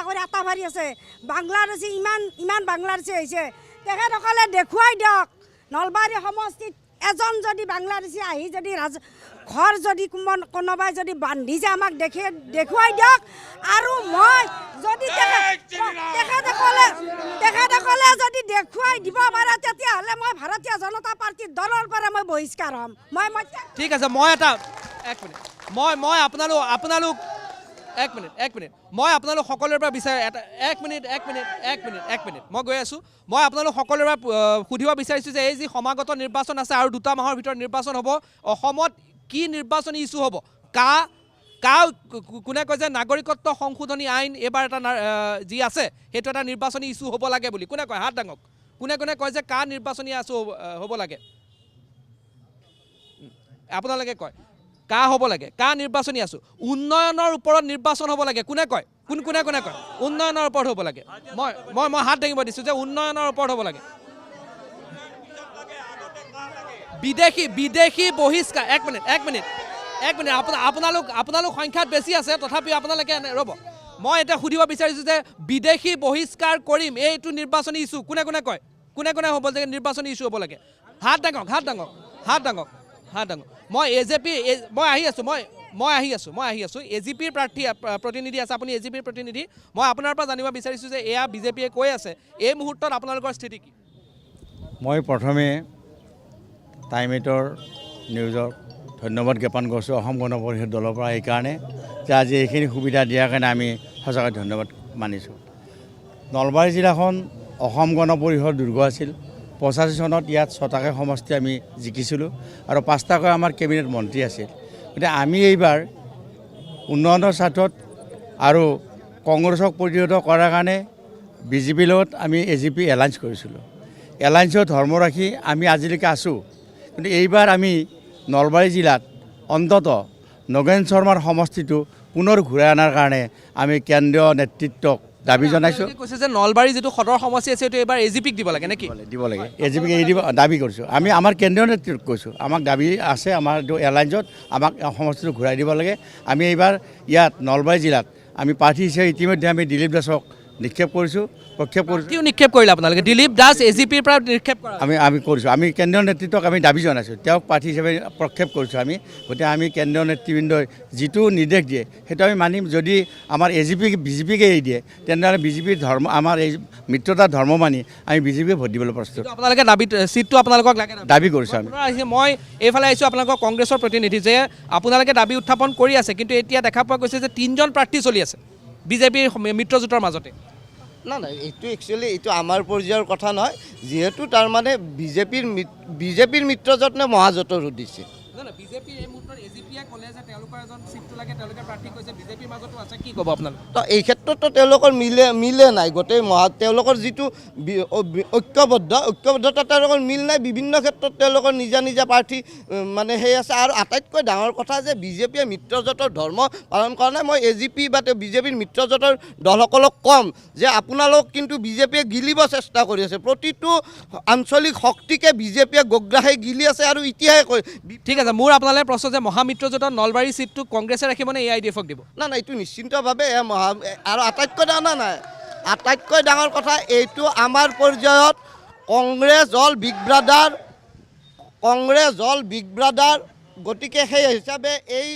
কৰি আটা ভাৰি আছে, বাংলাদেশী ইমান বাংলাদেশী হৈছে। তেখেতসকলে দেখুৱাই দিয়ক, নলবাৰী সমষ্টিত এজন যদি বাংলাদেশী আহি যদি ঘৰ যদি কোনোবাই যদি বান্ধিছে আমাক দেখুৱাই দিয়ক। আৰু মই যদি তেখেতসকলে যদি দেখুৱাই দিব পাৰে, তেতিয়াহ'লে মই ভাৰতীয় জনতা পাৰ্টীৰ দলৰ পৰা মই বহিষ্কাৰ হ'ম। ঠিক আছে, মই মই আপোনালোক এক মিনিট মই আপোনালোক সকলোৰে পৰা বিচাৰি এক মিনিট মই গৈ আছোঁ। মই আপোনালোক সকলোৰে পৰা সুধিব বিচাৰিছোঁ যে এই যি সমাগত নিৰ্বাচন আছে আৰু 2 মাহৰ ভিতৰত নিৰ্বাচন হ'ব, অসমত কি নিৰ্বাচনী ইছ্যু হ'ব? কোনে কয় যে নাগৰিকত্ব সংশোধনী আইন এইবাৰ এটা যি আছে সেইটো এটা নিৰ্বাচনী ইছ্যু হ'ব লাগে বুলি কোনে কয়? হাত দাঙক। কোনে কয় যে নিৰ্বাচনী ইছ্যু হ'ব লাগে? আপোনালোকে কয় হ'ব লাগে, নিৰ্বাচনী আছো। উন্নয়নৰ ওপৰত নিৰ্বাচন হ'ব লাগে, কোনে কয়? কোনে কয় উন্নয়নৰ ওপৰত হ'ব লাগে? মই হাত দাঙিব দিছোঁ যে উন্নয়নৰ ওপৰত হ'ব লাগে। বিদেশী বহিষ্কাৰ, এক মিনিট আপোনালোক সংখ্যাত বেছি আছে, তথাপিও আপোনালোকে ৰ'ব। মই এতিয়া সুধিব বিচাৰিছোঁ যে বিদেশী বহিষ্কাৰ কৰিম, এইটো নিৰ্বাচনী ইছ্যু, কোনে কয়? কোনে হ'ব যে নিৰ্বাচনী ইছ্যু হ'ব লাগে? হাত দাঙক। মই আহি আছোঁ। AJPৰ প্ৰতিনিধি আছে, আপুনি AJPৰ প্ৰতিনিধি। মই আপোনাৰ পৰা জানিব বিচাৰিছোঁ যে এয়া বিজেপিয়ে কৈ আছে, এই মুহূৰ্তত আপোনালোকৰ স্থিতি কি? মই প্ৰথমে টাইম-8 নিউজক ধন্যবাদ জ্ঞাপন কৰিছোঁ অসম গণ পৰিষদ দলৰ পৰা, এইকাৰণে যে আজি এইখিনি সুবিধা দিয়াৰ কাৰণে আমি সঁচাকৈ ধন্যবাদ মানিছোঁ। নলবাৰী জিলাখন অসম গণ পৰিষদ দুৰ্গ আছিল। 85 চনত ইয়াত 6টাকৈ সমষ্টি আমি জিকিছিলোঁ আৰু 5টাকৈ আমাৰ কেবিনেট মন্ত্ৰী আছিল। গতিকে আমি এইবাৰ উন্নয়নৰ স্বাৰ্থত আৰু কংগ্ৰেছক প্ৰতিহত কৰাৰ কাৰণে বিজেপিৰ লগত আমি AJP এলায়েন্স কৰিছিলোঁ। এলায়েন্সৰ ধৰ্ম ৰাখি আমি আজিলৈকে আছোঁ। কিন্তু এইবাৰ আমি নলবাৰী জিলাত অন্ততঃ নগেন শৰ্মাৰ সমষ্টিটো পুনৰ ঘূৰাই অনাৰ কাৰণে আমি কেন্দ্ৰীয় নেতৃত্বক দাবী জনাইছোঁ। কৈছে যে নলবাৰী যিটো সদৰ সমষ্টি আছে সেইটো এইবাৰ AJPক দিব লাগে নেকি? দিব লাগে, AJPক এৰি দিব দাবী কৰিছোঁ। আমি আমাৰ কেন্দ্ৰীয় নেতৃত্বক কৈছোঁ, আমাক দাবী আছে, আমাৰ এলায়েন্সত আমাক সমষ্টিটো ঘূৰাই দিব লাগে। আমি এইবাৰ ইয়াত নলবাৰী জিলাত আমি প্ৰাৰ্থী হিচাপে ইতিমধ্যে আমি দিলীপ দাসক প্ৰক্ষেপ কৰিছোঁ। নিক্ষেপ কৰিলে আপোনালোকে? দিলীপ দাস AJPৰ পৰা নিক্ষেপ কৰা আমি কৰিছোঁ। আমি কেন্দ্ৰীয় নেতৃত্বক আমি দাবী জনাইছোঁ, তেওঁক প্ৰাৰ্থী হিচাপে প্ৰক্ষেপ কৰিছোঁ আমি। গতিকে আমি কেন্দ্ৰীয় নেতৃবৃন্দই যিটো নিৰ্দেশ দিয়ে সেইটো আমি মানিম। যদি আমাৰ বিজেপিকে এৰি দিয়ে, তেনেহ'লে বিজেপিৰ ধৰ্ম, আমাৰ এই মিত্ৰতাৰ ধৰ্ম মানি আমি বিজেপিকে ভোট দিবলৈ প্ৰস্তুত। আপোনালোকে চিটটো আপোনালোকক লাগে দাবী কৰিছোঁ আমি। মই এইফালে আহিছোঁ আপোনালোকৰ কংগ্ৰেছৰ প্ৰতিনিধি, যে আপোনালোকে দাবী উত্থাপন কৰি আছে, কিন্তু এতিয়া দেখা পোৱা গৈছে যে 3জন প্ৰাৰ্থী চলি আছে বিজেপিৰ মিত্ৰজোঁটৰ মাজতে। নাই, এইটো একচুৱেলি এইটো আমাৰ পৰ্যায়ৰ কথা নহয়, যিহেতু তাৰমানে বিজেপিৰ মিত্ৰজোঁট নে মহাজোঁটৰ উদ্দেশ্যে তো এই ক্ষেত্ৰতো তেওঁলোকৰ মিলে নাই। গোটেই তেওঁলোকৰ যিটো ঐক্যবদ্ধতা তেওঁলোকৰ মিল নাই। বিভিন্ন ক্ষেত্ৰত তেওঁলোকৰ নিজা প্ৰাৰ্থী মানে সেই আছে। আৰু আটাইতকৈ ডাঙৰ কথা যে বিজেপিয়ে মিত্ৰজোঁটৰ ধৰ্ম পালন কৰা নাই। মই AJP বা বিজেপিৰ মিত্ৰজোঁটৰ দলসকলক ক'ম যে আপোনালোক কিন্তু বিজেপিয়ে গিলিব চেষ্টা কৰি আছে। প্ৰতিটো আঞ্চলিক শক্তিকে বিজেপিয়ে গোগ্ৰাহে গিলি আছে আৰু এতিয়াহে কয়। ঠিক আছে, মোৰ আপোনালৈ প্ৰশ্ন যে মহামিত্ৰজোঁটত নলবাৰী চিটটো কংগ্ৰেছে ৰাখিবনে AIDFক দিব? নাই, এইটো নিশ্চিন্তভাৱে আৰু আটাইতকৈ ডাঙৰ কথা এইটো আমাৰ পৰ্যায়ত কংগ্ৰেছ হ'ল বিগ ব্ৰাদাৰ। গতিকে সেই হিচাপে এই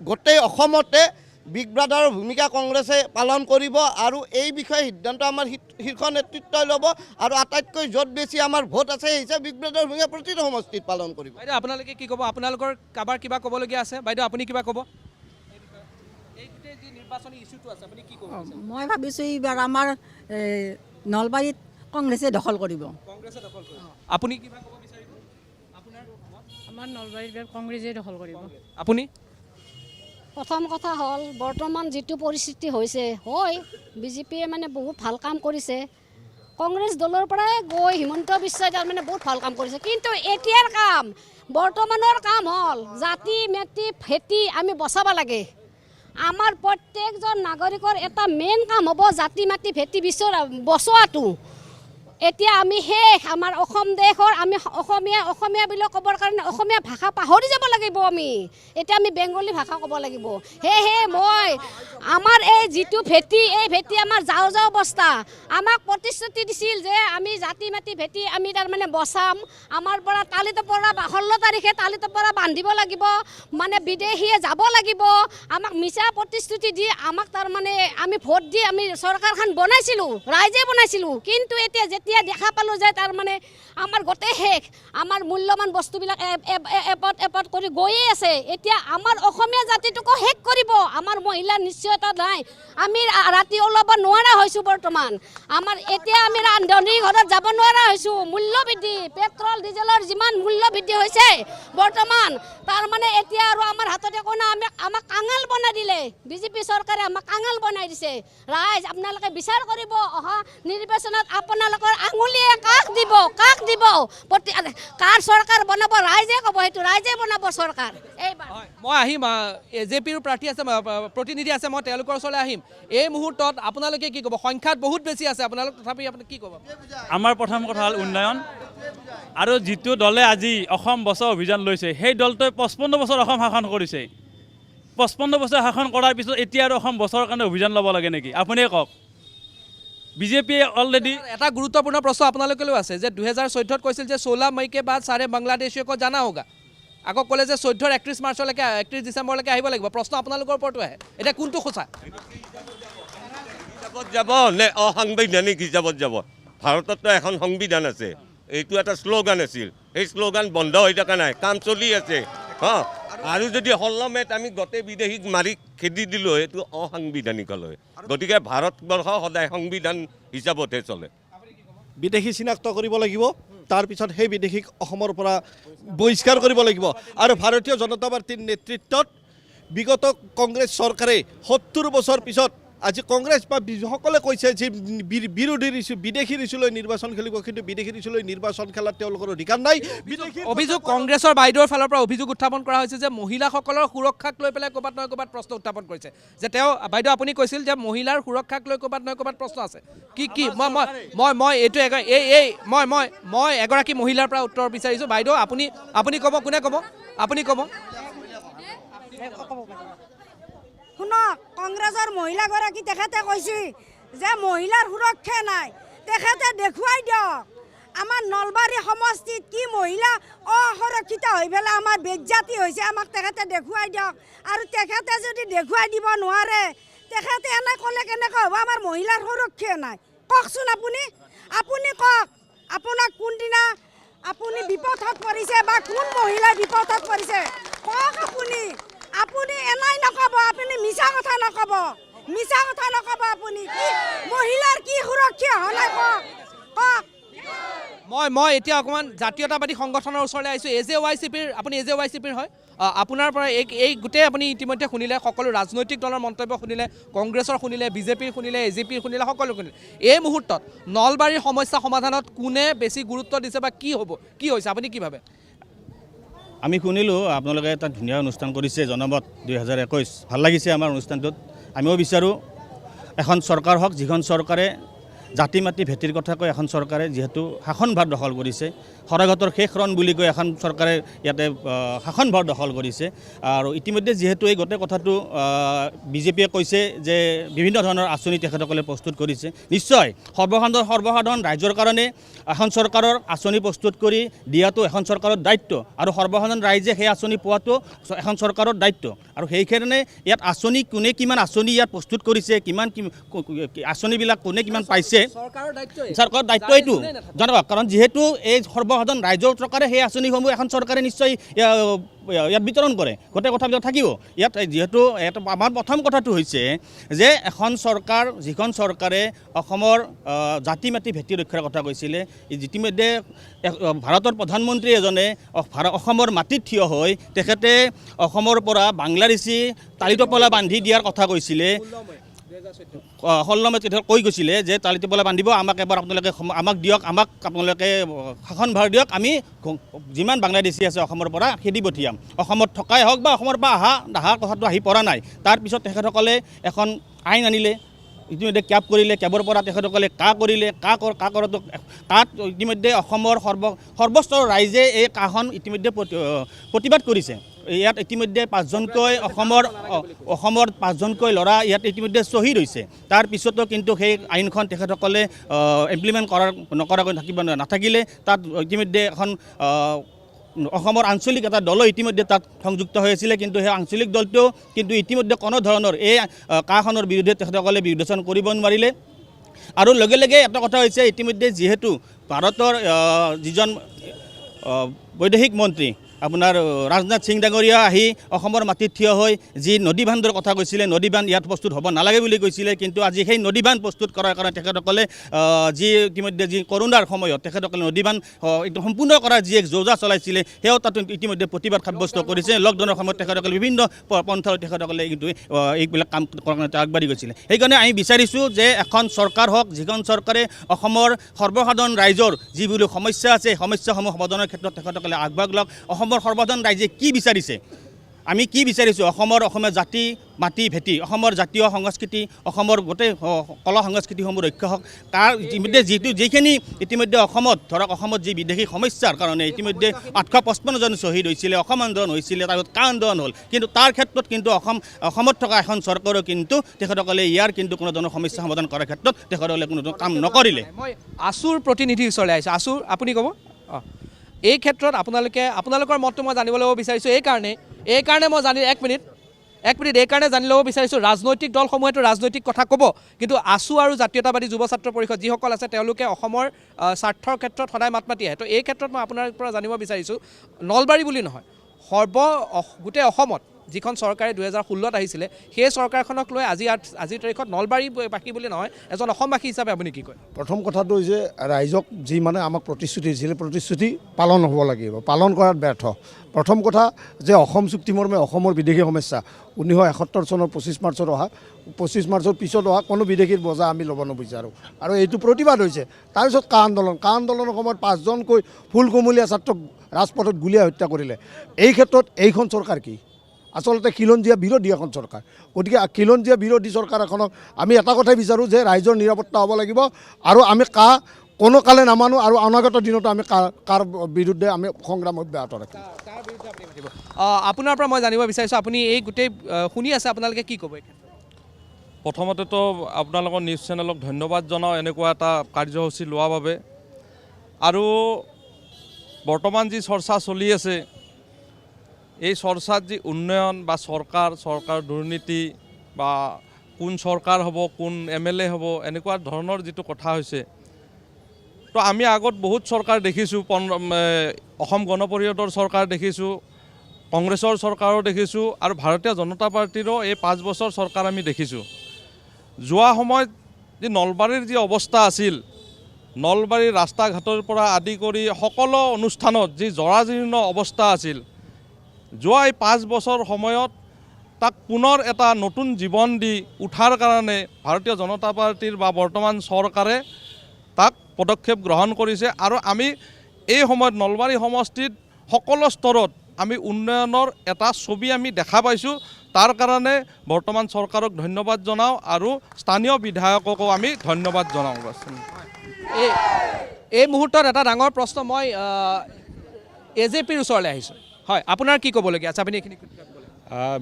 গোটেই অসমতে বিগ ব্ৰাদাৰৰ ভূমিকা কংগ্ৰেছে পালন কৰিব আৰু এই বিষয়ে সিদ্ধান্ত আমাৰ শীৰ্ষ নেতৃত্বই ল'ব। আৰু আটাইতকৈ য'ত বেছি আমাৰ ভোট আছে সেই হিচাপে বিগ ব্ৰাদাৰৰ ভূমিকা প্ৰতিটো সমষ্টিত পালন কৰিব। বাইদেউ আপোনালোকে কি ক'ব? আপোনালোকৰ কাৰোবাৰ কিবা ক'বলগীয়া আছে? বাইদেউ আপুনি কিবা ক'ব? নলবাৰীৰ যি নিৰ্বাচনী ইছ্যুটো আছে আপুনি কি ক'ব বিচাৰে? মই ভাবিছোঁ এইবাৰ আমাৰ নলবাৰীত কংগ্ৰেছে দখল কৰিব। কংগ্ৰেছে দখল কৰিব। আপুনি কিবা ক'ব বিচাৰিব? আপোনাৰ আমাৰ নলবাৰীত কংগ্ৰেছে দখল কৰিব। আপুনি প্ৰথম কথা হ'ল বৰ্তমান যিটো পৰিস্থিতি হৈছে বিজেপিয়ে মানে বহুত ভাল কাম কৰিছে। কংগ্ৰেছ দলৰ পৰাই গৈ হিমন্ত বিশ্ব মানে বহুত ভাল কাম কৰিছে, কিন্তু এতিয়াৰ কাম বৰ্তমানৰ কাম হ'ল জাতি মেটি ভেটি আমি বচাব লাগে। আমাৰ প্ৰত্যেকজন নাগৰিকৰ এটা মেইন কাম হ'ব জাতি মাটি ভেটি বচোৱাটো। এতিয়া আমি আমাৰ অসম দেশৰ আমি অসমীয়া বুলি ক'বৰ কাৰণে অসমীয়া ভাষা পাহৰি যাব লাগিব। এতিয়া আমি বেংগলী ভাষা ক'ব লাগিব। সেয়েহে মই আমাৰ এই যিটো ভেটি এই ভেটি আমাৰ যাওঁ অৱস্থা আমাক প্ৰতিশ্ৰুতি দিছিল যে আমি জাতি মাটি ভেটি আমি তাৰমানে বচাম। আমাৰ পৰা তালিতৰ পৰা 16 তাৰিখে তালিতৰ পৰা বান্ধিব লাগিব, মানে বিদেশীয়ে যাব লাগিব। আমাক মিছা প্ৰতিশ্ৰুতি দি আমাক তাৰমানে আমি ভোট দি আমি চৰকাৰখন বনাইছিলোঁ, ৰাইজে বনাইছিলোঁ। কিন্তু এতিয়া যেতিয়া দেখা পালোঁ যে তাৰমানে আমাৰ গোটেই আমাৰ মূল্যৱান বস্তুবিলাক এপদ কৰি গৈয়ে আছে। এতিয়া আমাৰ অসমীয়া জাতিটোকো শেষ কৰিব। আমাৰ মহিলাৰ নিশ্চয়তা নাই, আমি ৰাতি ওলাব নোৱাৰা হৈছোঁ। বৰ্তমান আমাৰ এতিয়া আমি ৰান্ধনী ঘৰত যাব নোৱাৰা হৈছোঁ। মূল্য বৃদ্ধি, পেট্ৰল ডিজেলৰ যিমান মূল্য বৃদ্ধি হৈছে বৰ্তমান, তাৰমানে এতিয়া আৰু আমাৰ হাততে একো নাই। আমাক কাঙাল বনাই দিলে বিজেপি চৰকাৰে, আমাক কাঙাল বনাই দিছে। ৰাইজ আপোনালোকে বিচাৰ কৰিব, অহা নিৰ্বাচনত আপোনালোকৰ আঙুলিয়ে কাক দিব কাৰ চৰকাৰ বনাব ৰাইজে ক'ব, সেইটো ৰাইজে বনাব চৰকাৰ। এইবাৰ মই আহিম, AJPৰ প্ৰাৰ্থী আছে, প্ৰতিনিধি আছে, মই তেওঁলোকৰ ওচৰলৈ আহিম। এই মুহূৰ্তত আপোনালোকে কি ক'ব? সংখ্যাত বহুত বেছি আছে আপোনালোক, তথাপি আপুনি কি ক'ব? আমাৰ প্ৰথম কথা হ'ল উন্নয়ন, আৰু যিটো দলে আজি অসম বচাও অভিযান লৈছে সেই দলটোৱে 55 বছৰ অসম শাসন কৰিছে। 55 বছৰ শাসন কৰাৰ পিছত এতিয়া আৰু অসম বচাবৰ কাৰণে অভিযান ল'ব লাগে নেকি? আপুনিয়ে কওক। বিজেপিয়ে অলৰেডি এটা গুৰুত্বপূৰ্ণ প্ৰশ্ন আপোনালোকেও আছে যে 2014 কৈছিল যে 16 মে के बाद सारे बांग्लादेशियों को जाना होगा। আকৌ ক'লে যে 14 31 মাৰ্চলৈকে 31 ডিচেম্বৰলৈকে আহিব লাগিব। প্ৰশ্ন আপোনালোকৰ ওপৰতো আহে, এতিয়া কোনটো সঁচা? হিচাপত যাব নে অসাংবিধানিক হিচাপত যাব? ভাৰততো এখন সংবিধান আছে, এইটো এটা শ্লোগান আছিল। সেই শ্লোগান বন্ধ হৈ থকা নাই, কাম চলি আছে। আৰু যদি 16 মেত আমি গোটেই বিদেশীক মাৰি খেদি দিলোঁ, সেইটো অসাংবিধানিক হ'লে। গতিকে ভাৰতবৰ্ষ সদায় সংবিধান হিচাপতহে চলে। বিদেশী চিনাক্ত কৰিব লাগিব, তাৰপিছত সেই বিদেশীক অসমৰ পৰা বহিষ্কাৰ কৰিব লাগিব। আৰু ভাৰতীয় জনতা পাৰ্টীৰ নেতৃত্বত বিগত কংগ্ৰেছ চৰকাৰে 70 বছৰ পিছত আজি কংগ্ৰেছ বা সকলে কৈছে যে বিদেশীৰ ইছ্যুলৈ নিৰ্বাচন খেলিব, কিন্তু বিদেশীৰ ইছ্যুলৈ নিৰ্বাচন খেলাত তেওঁলোকৰ অধিকাৰ নাই। অভিযোগ কংগ্ৰেছৰ বাইদেউৰ ফালৰ পৰা অভিযোগ উত্থাপন কৰা হৈছে যে মহিলাসকলৰ সুৰক্ষাক লৈ পেলাই ক'ৰবাত নহয় ক'ৰবাত প্ৰশ্ন উত্থাপন কৰিছে। যে বাইদেউ আপুনি কৈছিল যে মহিলাৰ সুৰক্ষাক লৈ ক'ৰবাত নহয় ক'ৰবাত প্ৰশ্ন আছে। কি মই এইটো মই এগৰাকী মহিলাৰ পৰা উত্তৰ বিচাৰিছোঁ। বাইদেউ আপুনি ক'ব, কোনে ক'ব? আপুনি ক'ব। শুনক, কংগ্ৰেছৰ মহিলাগৰাকী তেখেতে কৈছে যে মহিলাৰ সুৰক্ষা নাই। তেখেতে দেখুৱাই দিয়ক আমাৰ নলবাৰী সমষ্টিত কি মহিলা অসুৰক্ষিত হৈ পেলাই আমাৰ বেজ্জাতি হৈছে, আমাক তেখেতে দেখুৱাই দিয়ক। আৰু তেখেতে যদি দেখুৱাই দিব নোৱাৰে, তেখেতে এনে ক'লে কেনেকৈ হ'ব? আমাৰ মহিলাৰ সুৰক্ষা নাই। কওকচোন আপুনি কওক, আপোনাক কোনদিনা আপুনি বিপদত পৰিছে বা কোন মহিলা বিপদত পৰিছে কওক। আপুনি এনাই নক'ব, আপুনি মিছা কথা নক'ব। আপুনি কি মহিলাৰ কি সুৰক্ষা হোৱা নাই কওক। মই এতিয়া অকণমান জাতীয়তাবাদী সংগঠনৰ ওচৰলৈ আহিছোঁ। AJYCPৰ আপুনি AJYCPৰ হয়। আপোনাৰ পৰা এই গোটেই আপুনি ইতিমধ্যে শুনিলে, সকলো ৰাজনৈতিক দলৰ মন্তব্য শুনিলে, কংগ্ৰেছৰ শুনিলে, বিজেপিৰ শুনিলে, AJPৰ শুনিলে, সকলো শুনিলে। এই মুহূৰ্তত নলবাৰীৰ সমস্যা সমাধানত কোনে বেছি গুৰুত্ব দিছে বা কি হ'ব, কি হৈছে, আপুনি কি ভাবে? আমি শুনিলোঁ আপোনালোকে এটা ধুনীয়া অনুষ্ঠান কৰিছে জনমত 2021, ভাল লাগিছে আমাৰ অনুষ্ঠানটোত। আমিও বিচাৰোঁ এখন চৰকাৰ হওক, যিখন চৰকাৰে জাতি মাটি ভেটিৰ কথা কৈ এখন চৰকাৰে যিহেতু শাসনভাৰ দখল কৰিছে, শৰাইঘাটৰ শেষ ৰণ বুলি কৈ এখন চৰকাৰে ইয়াতে শাসনভাৰ দখল কৰিছে। আৰু ইতিমধ্যে যিহেতু এই গোটেই কথাটো বিজেপিয়ে কৈছে যে বিভিন্ন ধৰণৰ আঁচনি তেখেতসকলে প্ৰস্তুত কৰিছে। নিশ্চয় সৰ্বসাধাৰণ ৰাইজৰ কাৰণে এখন চৰকাৰৰ আঁচনি প্ৰস্তুত কৰি দিয়াটো এখন চৰকাৰৰ দায়িত্ব, আৰু সৰ্বসাধাৰণ ৰাইজে সেই আঁচনি পোৱাটো এখন চৰকাৰৰ দায়িত্ব। আৰু সেইকাৰণে ইয়াত আঁচনি কোনে কিমান আঁচনি ইয়াত প্ৰস্তুত কৰিছে, কিমান আঁচনিবিলাক কোনে কিমান পাইছে, চৰকাৰৰ দায়িত্ব এইটো জনাওক, কাৰণ যিহেতু এই সৰ্বসাধাৰণ ৰাইজৰ চৰকাৰে সেই আঁচনিসমূহ এখন চৰকাৰে নিশ্চয় ইয়াত বিতৰণ কৰে, গোটেই কথাবিলাক থাকিব ইয়াত। যিহেতু আমাৰ প্ৰথম কথাটো হৈছে যে এখন চৰকাৰ, যিখন চৰকাৰে অসমৰ জাতি মাটি ভেটি ৰক্ষাৰ কথা কৈছিলে, ইতিমধ্যে ভাৰতৰ প্ৰধানমন্ত্ৰী এজনে অসমৰ মাটিত থিয় হৈ তেখেতে অসমৰ পৰা বাংলাদেশী তালিটোপলা বান্ধি দিয়াৰ কথা কৈছিলে। 16 তেখেতে কৈ গৈছিলে যে তালিটোপলা বান্ধিব, আমাক এবাৰ আপোনালোকে আমাক দিয়ক, আমাক আপোনালোকে শাসনভাৰ দিয়ক, আমি যিমান বাংলাদেশী আছে অসমৰ পৰা খেদি পঠিয়াম, অসমত থকাই হওক বা অসমৰ পৰা অহা কথাটো আহি পৰা নাই। তাৰপিছত তেখেতসকলে এখন আইন আনিলে, ইতিমধ্যে কেব কৰিলে, কেবৰ পৰা তেখেতসকলে কৰিলে, কৰাটো তাত ইতিমধ্যে অসমৰ সৰ্বস্তৰৰ ৰাইজে এই কাখন ইতিমধ্যে প্ৰতিবাদ কৰিছে। ইয়াত ইতিমধ্যে 5জনকৈ অসমৰ 5জনকৈ ল'ৰা ইয়াত ইতিমধ্যে শ্বহীদ হৈছে। তাৰপিছতো কিন্তু সেই আইনখন তেখেতসকলে ইমপ্লিমেণ্ট নকৰাকৈ নাথাকিলে। তাত ইতিমধ্যে এখন অসমৰ আঞ্চলিক এটা দলো ইতিমধ্যে তাত সংযুক্ত হৈ আছিলে, কিন্তু সেই আঞ্চলিক দলটোও কিন্তু ইতিমধ্যে কোনো ধৰণৰ এই কাখনৰ বিৰুদ্ধে তেখেতসকলে বিৰোধন কৰিব নোৱাৰিলে। আৰু লগে লগে এটা কথা হৈছে, ইতিমধ্যে যিহেতু ভাৰতৰ যিজন বৈদেশিক মন্ত্ৰী আপোনাৰ ৰাজনাথ সিং ডাঙৰীয়া আহি অসমৰ মাটিত থিয় হৈ যি নদী বান্ধৰ কথা কৈছিলে, নদী বান্ধ ইয়াত প্ৰস্তুত হ'ব নালাগে বুলি কৈছিলে, কিন্তু আজি সেই নদী বান্ধ প্ৰস্তুত কৰাৰ কাৰণে তেখেতসকলে যি ইতিমধ্যে যি কৰোণাৰ সময়ত তেখেতসকলে নদী বান্ধ একদম সম্পূৰ্ণ কৰাৰ যি এক যোজনা চলাইছিলে, সেয়াও তাত ইতিমধ্যে প্ৰতিবাদ সাব্যস্ত কৰিছে। লকডাউনৰ সময়ত তেখেতসকলে বিভিন্ন পন্থাৰ তেখেতসকলে কিন্তু এইবিলাক কাম কৰাৰ কাৰণে আগবাঢ়ি গৈছিলে। সেইকাৰণে আমি বিচাৰিছোঁ যে এখন চৰকাৰ হওক, যিখন চৰকাৰে অসমৰ সৰ্বসাধাৰণ ৰাইজৰ যিবোৰ সমস্যা আছে, সমস্যাসমূহ সমাধানৰ ক্ষেত্ৰত তেখেতসকলে আগভাগ লওক। অসমৰ সৰ্বসাধাৰণ ৰাইজে কি বিচাৰিছে, আমি কি বিচাৰিছোঁ, অসমীয়া জাতি মাটি ভেটি, অসমৰ জাতীয় সংস্কৃতি, অসমৰ গোটেই কলা সংস্কৃতিসমূহ ৰক্ষা হওক। তাৰ ইতিমধ্যে যিখিনি ইতিমধ্যে অসমত ধৰক অসমত যি বিদেশী সমস্যাৰ কাৰণে ইতিমধ্যে 855 জন শ্বহীদ হৈছিলে, অসম আন্দোলন হৈছিলে, তাৰপিছত আন্দোলন হ'ল, কিন্তু তাৰ ক্ষেত্ৰত কিন্তু অসমত থকা এখন চৰকাৰেও কিন্তু তেখেতসকলে ইয়াৰ কিন্তু কোনো ধৰণৰ সমস্যা সমাধান কৰাৰ ক্ষেত্ৰত তেখেতসকলে কোনো ধৰণৰ কাম নকৰিলে। মই আছুৰ প্ৰতিনিধিৰ ওচৰলৈ আহিছোঁ। আছুৰ, আপুনি ক'ব এই ক্ষেত্ৰত আপোনালোকৰ মতটো মই জানিব ল'ব বিচাৰিছোঁ। এইকাৰণে মই এক মিনিট এইকাৰণে জানি ল'ব বিচাৰিছোঁ, ৰাজনৈতিক দলসমূহেতো ৰাজনৈতিক কথা ক'ব, কিন্তু আছু আৰু জাতীয়তাবাদী যুৱ ছাত্ৰ পৰিষদ যিসকল আছে তেওঁলোকে অসমৰ স্বাৰ্থৰ ক্ষেত্ৰত সদায় মাত মাতি আহে। তো এই ক্ষেত্ৰত মই আপোনাৰ পৰা জানিব বিচাৰিছোঁ, নলবাৰী বুলি নহয়, গোটেই অসমত যিখন চৰকাৰে 2016 আহিছিলে, সেই চৰকাৰখনক লৈ আজিৰ তাৰিখত নলবাৰীবাসী বুলি নহয়, এজন অসমবাসী হিচাপে আপুনি কি কয়? প্ৰথম কথাটো হৈছে, ৰাইজক যি আমাক প্ৰতিশ্ৰুতি দিছিলে, প্ৰতিশ্ৰুতি পালন হ'ব লাগিব, পালন কৰাত ব্যৰ্থ। প্ৰথম কথা যে অসম চুক্তি মৰ্মে অসমৰ বিদেশী সমস্যা 1971 চনৰ 25 মাৰ্চত অহা, 25 মাৰ্চৰ পিছত অহা কোনো বিদেশীৰ বজা আমি ল'ব নিবিচাৰোঁ, আৰু এইটো প্ৰতিবাদ হৈছে। তাৰপিছত আন্দোলনৰ সময়ত 5জনকৈ ফুলকুমলীয়া ছাত্ৰক ৰাজপথত গুলীয়াই হত্যা কৰিলে। এই ক্ষেত্ৰত এইখন চৰকাৰ কি? আচলতে খিলঞ্জীয়া বিৰোধী এখন চৰকাৰ। গতিকে খিলঞ্জীয়া বিৰোধী চৰকাৰ এখনক আমি এটা কথাই বিচাৰোঁ যে ৰাইজৰ নিৰাপত্তা হ'ব লাগিব, আৰু আমি কোনো কালে নামানো, আৰু অনাগত দিনতো আমি কাৰ বিৰুদ্ধে আমি সংগ্ৰাম অব্যাহত ৰাখিম। আপোনাৰ পৰা মই জানিব বিচাৰিছোঁ, আপুনি এই গোটেই শুনি আছে, আপোনালোকে কি ক'ব? প্ৰথমতেতো আপোনালোকৰ নিউজ চেনেলক ধন্যবাদ জনাওঁ এনেকুৱা এটা কাৰ্যসূচী লোৱাৰ বাবে। আৰু বৰ্তমান যি চৰ্চা চলি আছে, এই চৰ্চাত যি উন্নয়ন বা চৰকাৰ দুৰ্নীতি বা কোন চৰকাৰ হ'ব, কোন MLA হ'ব, এনেকুৱা ধৰণৰ যিটো কথা হৈছে, তো আমি আগত বহুত চৰকাৰ দেখিছোঁ, অসম গণ পৰিষদৰ চৰকাৰ দেখিছোঁ, কংগ্ৰেছৰ চৰকাৰো দেখিছোঁ, আৰু ভাৰতীয় জনতা পাৰ্টীৰো এই 5 বছৰ চৰকাৰ আমি দেখিছোঁ। যোৱা সময়ত যি নলবাৰীৰ যি অৱস্থা আছিল, নলবাৰীৰ ৰাস্তা ঘাটৰ পৰা আদি কৰি সকলো অনুষ্ঠানত যি জৰাজীৰ্ণ অৱস্থা আছিল, যোৱা এই 5 বছৰ সময়ত তাক পুনৰ এটা নতুন জীৱন দি উঠাৰ কাৰণে ভাৰতীয় জনতা পাৰ্টীৰ বা বৰ্তমান চৰকাৰে তাক পদক্ষেপ গ্ৰহণ কৰিছে। আৰু আমি এই সময়ত নলবাৰী সমষ্টিত সকলো স্তৰত আমি উন্নয়নৰ এটা ছবি আমি দেখা পাইছোঁ। তাৰ কাৰণে বৰ্তমান চৰকাৰক ধন্যবাদ জনাওঁ, আৰু স্থানীয় বিধায়ককো আমি ধন্যবাদ জনাওঁ। এই মুহূৰ্তত এটা ডাঙৰ প্ৰশ্ন, মই AJPৰ ওচৰলৈ আহিছোঁ। হয়, আপোনাৰ কি ক'বলগীয়া আছে? আপুনি এইখিনি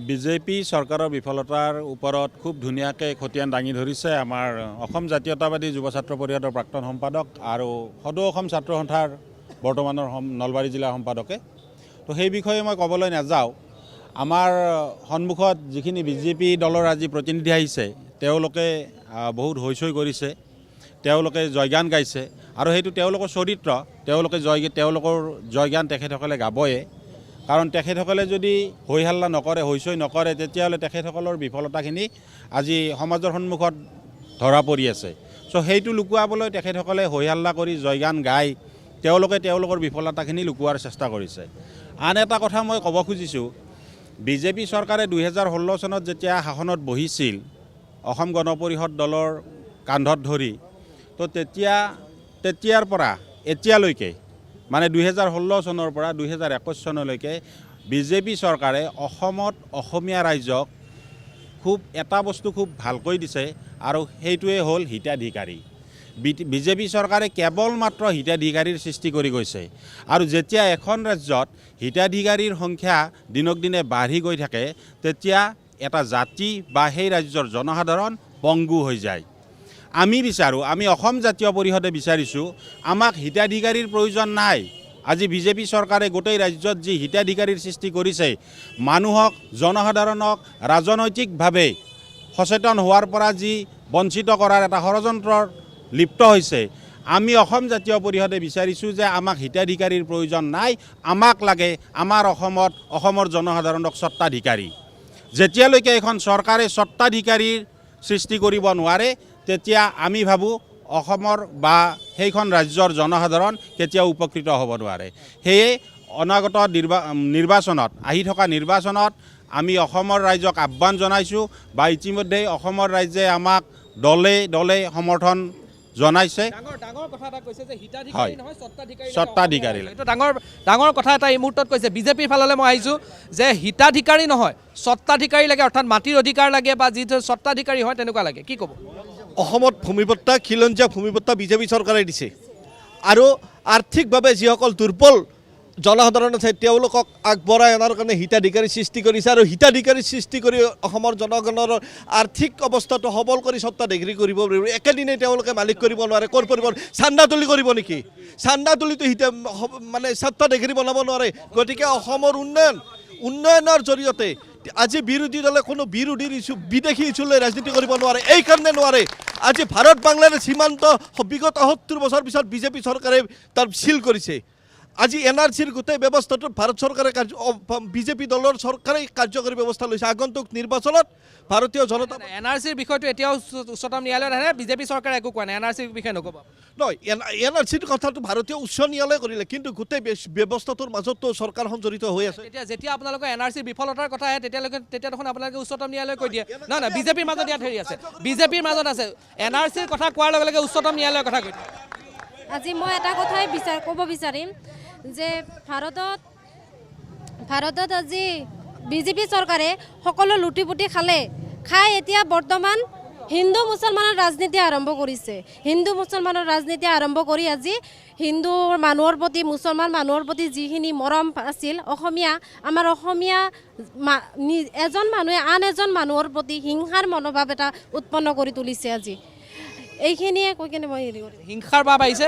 বিজেপি চৰকাৰৰ বিফলতাৰ ওপৰত খুব ধুনীয়াকৈ খতিয়ান দাঙি ধৰিছে আমাৰ অসম জাতীয়তাবাদী যুৱ ছাত্ৰ পৰিষদৰ প্ৰাক্তন সম্পাদক আৰু সদৌ অসম ছাত্ৰ সন্থাৰ বৰ্তমানৰ নলবাৰী জিলাৰ সম্পাদকে। তো সেই বিষয়ে মই ক'বলৈ নাযাওঁ। আমাৰ সন্মুখত যিখিনি বিজেপি দলৰ আজি প্ৰতিনিধি আহিছে, তেওঁলোকে বহুত হৈচৈ কৰিছে, তেওঁলোকে জয়গান গাইছে আৰু সেইটো তেওঁলোকৰ চৰিত্ৰ, তেওঁলোকৰ জয়গান তেখেতসকলে গাবয়ে। কাৰণ তেখেতসকলে যদি হৈ হাল্লা নকৰে, হৈচৈ নকৰে, তেতিয়াহ'লে তেখেতসকলৰ বিফলতাখিনি আজি সমাজৰ সন্মুখত ধৰা পৰি আছে। চ' সেইটো লুকুৱাবলৈ তেখেতসকলে হৈ হাল্লা কৰি জয়গান গাই তেওঁলোকৰ বিফলতাখিনি লুকুৱাৰ চেষ্টা কৰিছে। আন এটা কথা মই ক'ব খুজিছোঁ, বিজেপি চৰকাৰে 2016 চনত যেতিয়া শাসনত বহিছিল অসম গণ পৰিষদ দলৰ কান্ধত ধৰি, তো তেতিয়াৰ পৰা এতিয়ালৈকে মানে 2016 চনৰ পৰা 2021 চনলৈকে বিজেপি চৰকাৰে অসমত অসমীয়া ৰাইজক এটা বস্তু খুব ভালকৈ দিছে আৰু সেইটোৱে হ'ল হিতাধিকাৰী। বিজেপি চৰকাৰে কেৱল মাত্ৰ হিতাধিকাৰীৰ সৃষ্টি কৰি গৈছে আৰু যেতিয়া এখন ৰাজ্যত হিতাধিকাৰীৰ সংখ্যা দিনক দিনে বাঢ়ি গৈ থাকে তেতিয়া এটা জাতি বা সেই ৰাজ্যৰ জনসাধাৰণ পংগু হৈ যায়। আমি অসম জাতীয় পৰিষদে বিচাৰিছোঁ আমাক হিতাধিকাৰীৰ প্ৰয়োজন নাই। আজি বিজেপি চৰকাৰে গোটেই ৰাজ্যত যি হিতাধিকাৰীৰ সৃষ্টি কৰিছে, মানুহক জনসাধাৰণক ৰাজনৈতিকভাৱে সচেতন হোৱাৰ পৰা যি বঞ্চিত কৰাৰ এটা ষড়যন্ত্ৰৰ লিপ্ত হৈছে, আমি অসম জাতীয় পৰিষদে বিচাৰিছোঁ যে আমাক হিতাধিকাৰীৰ প্ৰয়োজন নাই, আমাক লাগে আমাৰ অসমৰ জনসাধাৰণক স্বত্বাধিকাৰী। যেতিয়ালৈকে এখন চৰকাৰে স্বত্বাধিকাৰীৰ সৃষ্টি কৰিব নোৱাৰে তেতিয়া আমি ভাবোঁ অসমৰ বা সেইখন ৰাজ্যৰ জনসাধাৰণ কেতিয়াও উপকৃত হ'ব নোৱাৰে। সেয়ে অনাগত নিৰ্বাচনত আহি থকা নিৰ্বাচনত আমি অসমৰ ৰাইজক আহ্বান জনাইছোঁ বা ইতিমধ্যে অসমৰ ৰাইজে আমাক দলে দলে সমৰ্থন জনাইছে। হয়, স্বত্বাধিকাৰী এইটো ডাঙৰ কথা এটা এই মুহূৰ্তত কৈছে। বিজেপিৰ ফাললৈ মই আহিছোঁ যে হিতাধিকাৰী নহয় স্বত্বাধিকাৰী লাগে, অৰ্থাৎ মাটিৰ অধিকাৰ লাগে বা যি স্বত্বাধিকাৰী হয় তেনেকুৱা লাগে। কি ক'ব? অসমত ভূমিপট্টা খিলঞ্জীয়া ভূমিপট্টা বিজেপি চৰকাৰে দিছে আৰু আৰ্থিকভাৱে যিসকল দুৰ্বল জনসাধাৰণ আছে তেওঁলোকক আগবঢ়াই অনাৰ কাৰণে হিতাধিকাৰী সৃষ্টি কৰিছে আৰু হিতাধিকাৰী সৃষ্টি কৰি অসমৰ জনগণৰ আৰ্থিক অৱস্থাটো সবল কৰি স্বত্বাধিকাৰী কৰিব পাৰিব। একেদিনাই তেওঁলোকে মালিক কৰিব নোৱাৰে। ক'ৰ পৰিব? চান্দা তুলি কৰিব নেকি? চান্দা তুলিটো মানে স্বত্বাধিকাৰী বনাব নোৱাৰে। গতিকে অসমৰ উন্নয়নৰ জৰিয়তে আজি বিৰোধী দলে কোনো বিদেশী ইছ্যু লৈ ৰাজনীতি কৰিব নোৱাৰে। এইকাৰণে নোৱাৰে, আজি ভাৰত বাংলাদেশ সীমান্ত বিগত 70 বছৰ পিছত বিজেপি চৰকাৰে তাৰ চিল কৰিছে। আজি NRCৰ গোটেই ব্যৱস্থাটো ভাৰত চৰকাৰে বিজেপি দলৰ চৰকাৰে কাৰ্যকৰী ব্যৱস্থা লৈছে। আগন্তুক নিৰ্বাচনত ভাৰতীয় জনতা NRCৰ বিষয়টো এতিয়াও উচ্চতম ন্যায়ালয়ত আহে, বিজেপি চৰকাৰে একো কোৱা নাই। NRCৰ বিষয়ে নক'ব নহয়, NRCৰ কথাটো ভাৰতীয় উচ্চ ন্যায়ালয়ে কৰিলে, কিন্তু গোটেই ব্যৱস্থাটোৰ মাজতো চৰকাৰখন জড়িত হৈ আছে। যেতিয়া আপোনালোকে NRCৰ বিফলতাৰ কথা আহে তেতিয়া দেখোন আপোনালোকে উচ্চতম ন্যায়ালয় কৈ দিয়ে। নহয়, বিজেপিৰ মাজত ইয়াত হেৰি আছে, বিজেপিৰ মাজত আছে। NRCৰ কথা কোৱাৰ লগে লগে উচ্চতম ন্যায়ালয়ৰ কথা কৈ দিয়ে। আজি মই এটা কথাই ক'ব বিচাৰিম যে ভাৰতত আজি বিজেপি চৰকাৰে সকলো লুটিপুটি খাই এতিয়া বৰ্তমান হিন্দু মুছলমানৰ ৰাজনীতি আৰম্ভ কৰিছে। হিন্দু মুছলমানৰ ৰাজনীতি আৰম্ভ কৰি আজি হিন্দু মানুহৰ প্ৰতি মুছলমান মানুহৰ প্ৰতি যিখিনি মৰম আছিল, আমাৰ অসমীয়া এজন মানুহে আন এজন মানুহৰ প্ৰতি হিংসাৰ মনোভাৱ এটা উৎপন্ন কৰি তুলিছে। আজি এইখিনিয়ে কৈ কিনে মই হেৰি কৰিম। হিংসাৰ ভাৱ আহিছে।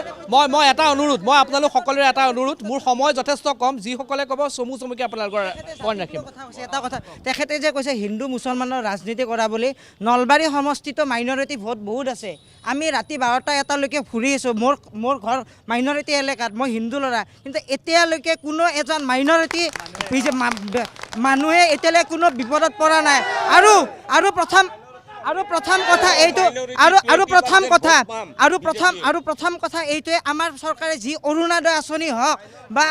মই এটা অনুৰোধ, মই আপোনালোক সকলোৰে এটা অনুৰোধ, মোৰ সময় যথেষ্ট কম, যিসকলে ক'ব চমুকৈ আপোনালোকৰ পইণ্ট ৰাখিম। এটা কথা তেখেতে যে কৈছে হিন্দু মুছলমানৰ ৰাজনীতি কৰা বুলি, নলবাৰী সমষ্টিতো মাইনৰিটি ভোট বহুত আছে। আমি ৰাতি 12টা-1টালৈকে ফুৰি আছোঁ। মোৰ ঘৰ মাইনৰিটি এলেকাত, মই হিন্দু ল'ৰা, কিন্তু এতিয়ালৈকে কোনো এজন মাইনৰিটি মানুহে এতিয়ালৈকে কোনো বিপদত পৰা নাই। আৰু প্ৰথম কথা এইটোৱে আমাৰ চৰকাৰে যি অৰুণোদয় আঁচনি হওক বা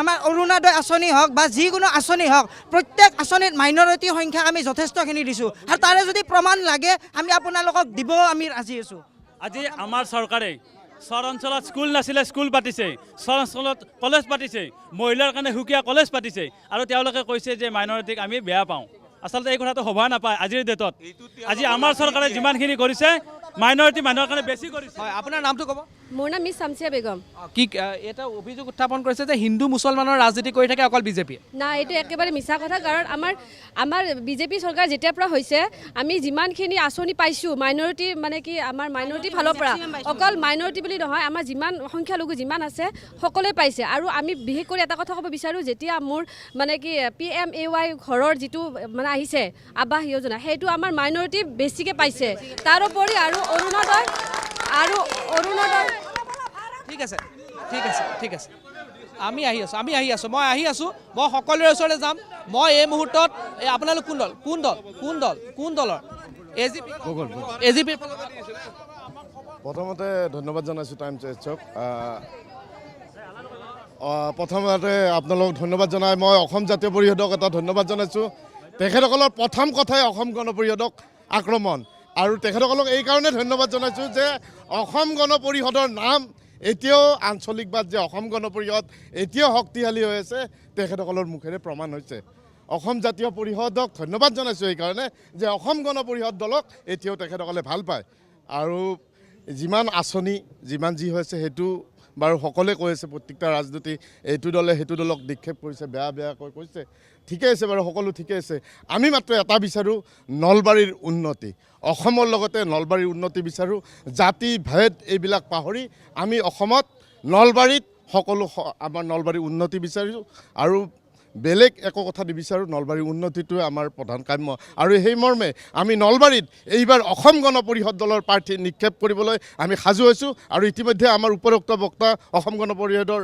আমাৰ অৰুণোদয় আঁচনি হওক বা যিকোনো আঁচনি হওক, প্ৰত্যেক আঁচনিত মাইনৰিটিৰ সংখ্যা আমি যথেষ্টখিনি দিছোঁ আৰু তাৰে যদি প্ৰমাণ লাগে আমি আপোনালোকক দিব আমি ৰাজি আছোঁ। আজি আমাৰ চৰকাৰে চৰ অঞ্চলত স্কুল নাছিলে, স্কুল পাতিছে। চৰ অঞ্চলত কলেজ পাতিছে, মহিলাৰ কাৰণে সুকীয়া কলেজ পাতিছে আৰু তেওঁলোকে কৈছে যে মাইনৰিটিক আমি বেয়া পাওঁ। আচলতে এই কথাটো হ'ব নাপায়। আজিৰ ডেটত আজি আমাৰ চৰকাৰে যিমানখিনি কৰিছে মাইনৰিটি মানুহৰ কাৰণে বেছি কৰিছে। হয়, আপোনাৰ নামটো ক'ব? মোৰ নাম মিছ শামছিয়া বেগম। কি এটা অভিযোগ উত্থাপন কৰিছে যে হিন্দু মুছলমানৰ ৰাজনীতি কৰি থাকে অকল বিজেপিয়ে? নাই, এইটো একেবাৰে মিছা কথা। কাৰণ আমাৰ বিজেপি চৰকাৰ যেতিয়াৰ পৰা হৈছে আমি যিমানখিনি আঁচনি পাইছোঁ মাইনৰিটি মানে কি আমাৰ মাইনৰিটিৰ ফালৰ পৰা, অকল মাইনৰিটি বুলি নহয়, আমাৰ যিমান সংখ্যালঘু যিমান আছে সকলোৱে পাইছে। আৰু আমি বিশেষ কৰি এটা কথা ক'ব বিচাৰোঁ, যেতিয়া মোৰ মানে কি PMAY ঘৰৰ যিটো মানে আহিছে আৱাস যোজনা, সেইটো আমাৰ মাইনৰিটি বেছিকৈ পাইছে। তাৰোপৰি আৰু অৰুণোদয় আৰু অৰুণোদয় ঠিক আছে ঠিক আছে ঠিক আছে আমি আহি আছোঁ মই সকলোৰে ওচৰলৈ যাম মই এই মুহূৰ্তত আপোনালোক কোন দলৰ এজিপি প্ৰথমতে ধন্যবাদ জনাইছোঁ টাইমছ এইচক প্ৰথমতে আপোনালোকক ধন্যবাদ জনাই মই অসম জাতীয় পৰিষদক এটা ধন্যবাদ জনাইছোঁ তেখেতসকলৰ প্ৰথম কথাই অসম গণ পৰিষদক আক্ৰমণ আৰু তেখেতসকলক এই কাৰণে ধন্যবাদ জনাইছোঁ যে অসম গণ পৰিষদৰ নাম এতিয়াও আঞ্চলিকবাদ যে অসম গণ পৰিষদ এতিয়াও শক্তিশালী হৈ আছে তেখেতসকলৰ মুখেৰে প্ৰমাণ হৈছে অসম জাতীয় পৰিষদক ধন্যবাদ জনাইছোঁ এইকাৰণে যে অসম গণ পৰিষদ দলক এতিয়াও তেখেতসকলে ভাল পায় আৰু যিমান আঁচনি যিমান যি হৈছে সেইটো বাৰু সকলোৱে কৈ আছে প্ৰত্যেকটা ৰাজনীতি এইটো দলে সেইটো দলক নিক্ষেপ কৰিছে বেয়াকৈ কৈছে ঠিকে আছে বাৰু সকলো ঠিকে আছে আমি মাত্ৰ এটা বিচাৰোঁ নলবাৰীৰ উন্নতি অসমৰ লগতে নলবাৰীৰ উন্নতি বিচাৰোঁ জাতি ভেদ এইবিলাক পাহৰি আমি অসমত নলবাৰীত সকলো আমাৰ নলবাৰীৰ উন্নতি বিচাৰিছোঁ আৰু বেলেগ একো কথা নিবিচাৰোঁ নলবাৰীৰ উন্নতিটোৱে আমাৰ প্ৰধান কাম্য আৰু সেই মৰ্মে আমি নলবাৰীত এইবাৰ অসম গণ পৰিষদ দলৰ প্ৰাৰ্থী নিক্ষেপ কৰিবলৈ আমি সাজু হৈছোঁ আৰু ইতিমধ্যে আমাৰ উপৰোক্ত বক্তা অসম গণ পৰিষদৰ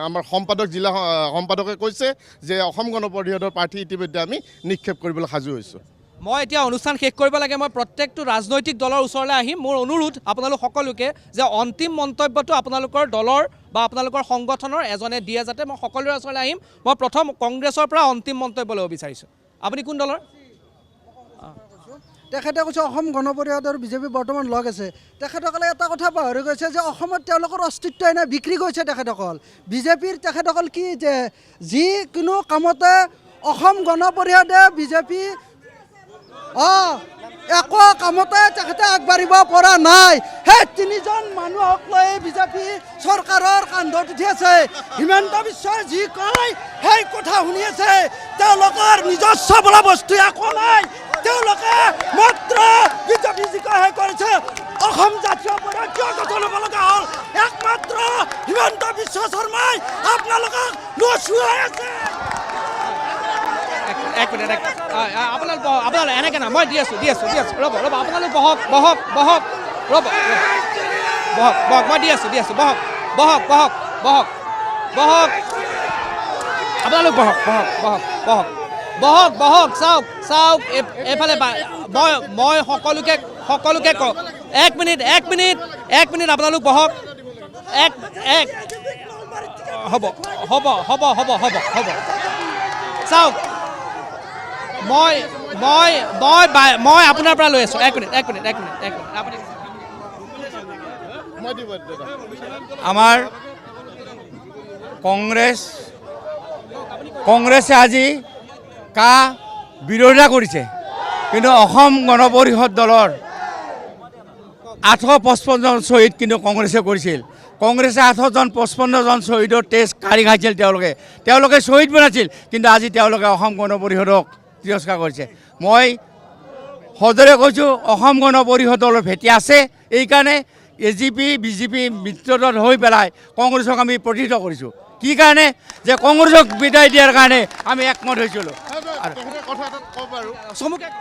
আমাৰ জিলা সম্পাদকে কৈছে যে অসম গণ পৰিষদৰ প্ৰাৰ্থী ইতিমধ্যে আমি নিক্ষেপ কৰিবলৈ সাজু হৈছোঁ মই এতিয়া অনুষ্ঠান শেষ কৰিব লাগে মই প্ৰত্যেকটো ৰাজনৈতিক দলৰ ওচৰলৈ আহিম মোৰ অনুৰোধ আপোনালোক সকলোকে যে অন্তিম মন্তব্যটো আপোনালোকৰ দলৰ বা আপোনালোকৰ সংগঠনৰ এজনে দিয়ে যাতে মই সকলোৰে ওচৰলৈ আহিম মই প্ৰথম কংগ্ৰেছৰ পৰা অন্তিম মন্তব্য ল'ব বিচাৰিছোঁ আপুনি কোন দলৰ তেখেতে কৈছে অসম গণ পৰিষদ আৰু বিজেপি বৰ্তমান লগ আছে তেখেতসকলে এটা কথা পাহৰি গৈছে যে অসমত তেওঁলোকৰ অস্তিত্বই নাই বিক্ৰী কৰিছে তেখেতসকল বিজেপিৰ তেখেতসকল কি যে যিকোনো কামতে অসম গণ পৰিষদে বিজেপি একো কামতে তেখেতে আগবাঢ়িব পৰা নাই সেই তিনিজন মানুহক লৈ বিজেপি চৰকাৰৰ কান্ধত উঠি আছে হিমন্ত বিশ্বই যি কয় সেই কথা শুনি আছে তেওঁলোকৰ নিজস্ব বোলা বস্তু একো নাই তেওঁলোকে মাত্ৰ বিজেপি যি কয় সেই কৰিছে অসম জাতীয় পৰিষদ কিয় গঠন হ'ব লগা হ'ল একমাত্ৰ হিমন্ত বিশ্ব শৰ্মাই আপোনালোকক নচুৱাই আছে এক মিনিট আপোনালোক এনেকৈ না মই দি আছোঁ ৰ'ব আপোনালোক বহক ৰ'ব মই দি আছোঁ বহক আপোনালোক বহক চাওক এইফালে মই সকলোকে কওঁ এক মিনিট আপোনালোক বহক হ'ব চাওক মই আপোনাৰ পৰা লৈ আছোঁ এক মিনিট আপুনি আমাৰ কংগ্ৰেছে আজি বিৰোধিতা কৰিছে কিন্তু অসম গণ পৰিষদ দলৰ 855 জন শ্বহীদ কিন্তু কংগ্ৰেছে কৰিছিল কংগ্ৰেছে 855 জন শ্বহীদৰ তেজ কাঢ়ি খাইছিল তেওঁলোকে শ্বহীদ বনাইছিল কিন্তু আজি তেওঁলোকে অসম গণ পৰিষদক তিৰস্কাৰ কৰিছে মই সজোৰে কৈছোঁ অসম গণ পৰিষদ দলৰ ভেটি আছে এইকাৰণে এজিপি বিজেপি মিত্ৰদল হৈ পেলাই কংগ্ৰেছক আমি প্ৰতিহত কৰিছোঁ কি কাৰণে যে কংগ্ৰেছক বিদায় দিয়াৰ কাৰণে আমি একমত হৈছিলোঁ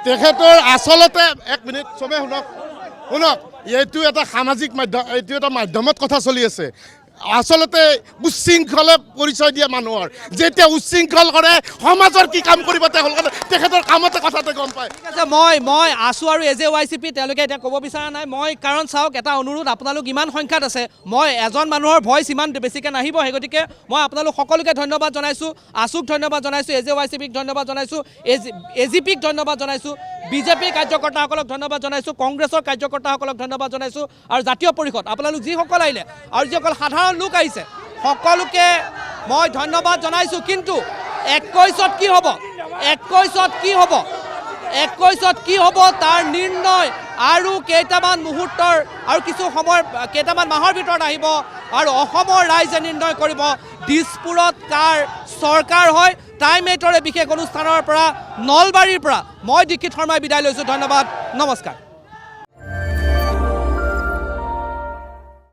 তেখেতৰ আচলতে এক মিনিট চবেই শুনক এইটো এটা সামাজিক মাধ্যম এইটো এটা মাধ্যমত কথা চলি আছে আচলতে উচ্ছৃংখলে পৰিচয় দিয়া মানুহৰ যেতিয়া উচ্ছৃংখল কৰে সমাজৰ কি কাম কৰিব তেখেতৰ কামতে কথাতে গম পায় ঠিক আছে মই আছোঁ আৰু AJYCP তেওঁলোকে এতিয়া ক'ব বিচৰা নাই মই কাৰণ চাওক এটা অনুৰোধ আপোনালোক ইমান সংখ্যাত আছে মই এজন মানুহৰ ভইচ ইমান বেছিকৈ নাহিব সেই গতিকে মই আপোনালোক সকলোকে ধন্যবাদ জনাইছোঁ আছুক ধন্যবাদ জনাইছোঁ AJYCPক ধন্যবাদ জনাইছোঁ AGPক ধন্যবাদ জনাইছোঁ বিজেপিৰ কাৰ্যকৰ্তাসকলক ধন্যবাদ জনাইছোঁ কংগ্ৰেছৰ কাৰ্যকৰ্তাসকলক ধন্যবাদ জনাইছোঁ আৰু জাতীয় পৰিষদ আপোনালোক যিসকল আহিলে আৰু যিসকল সাধাৰণ লোক আহিছে সকলোকে মই ধন্যবাদ জনাইছোঁ কিন্তু 21ত কি হ'ব তাৰ নিৰ্ণয় আৰু কেইটামান মুহূৰ্তৰ আৰু কিছু সময় কেইটামান মাহৰ ভিতৰত আহিব আৰু অসমৰ ৰাইজে নিৰ্ণয় কৰিব দিছপুৰত কাৰ চৰকাৰ হয় টাইম 8ৰ বিশেষ অনুষ্ঠানৰ পৰা নলবাৰীৰ পৰা মই দীক্ষিত শৰ্মাই বিদায় লৈছোঁ ধন্যবাদ নমস্কাৰ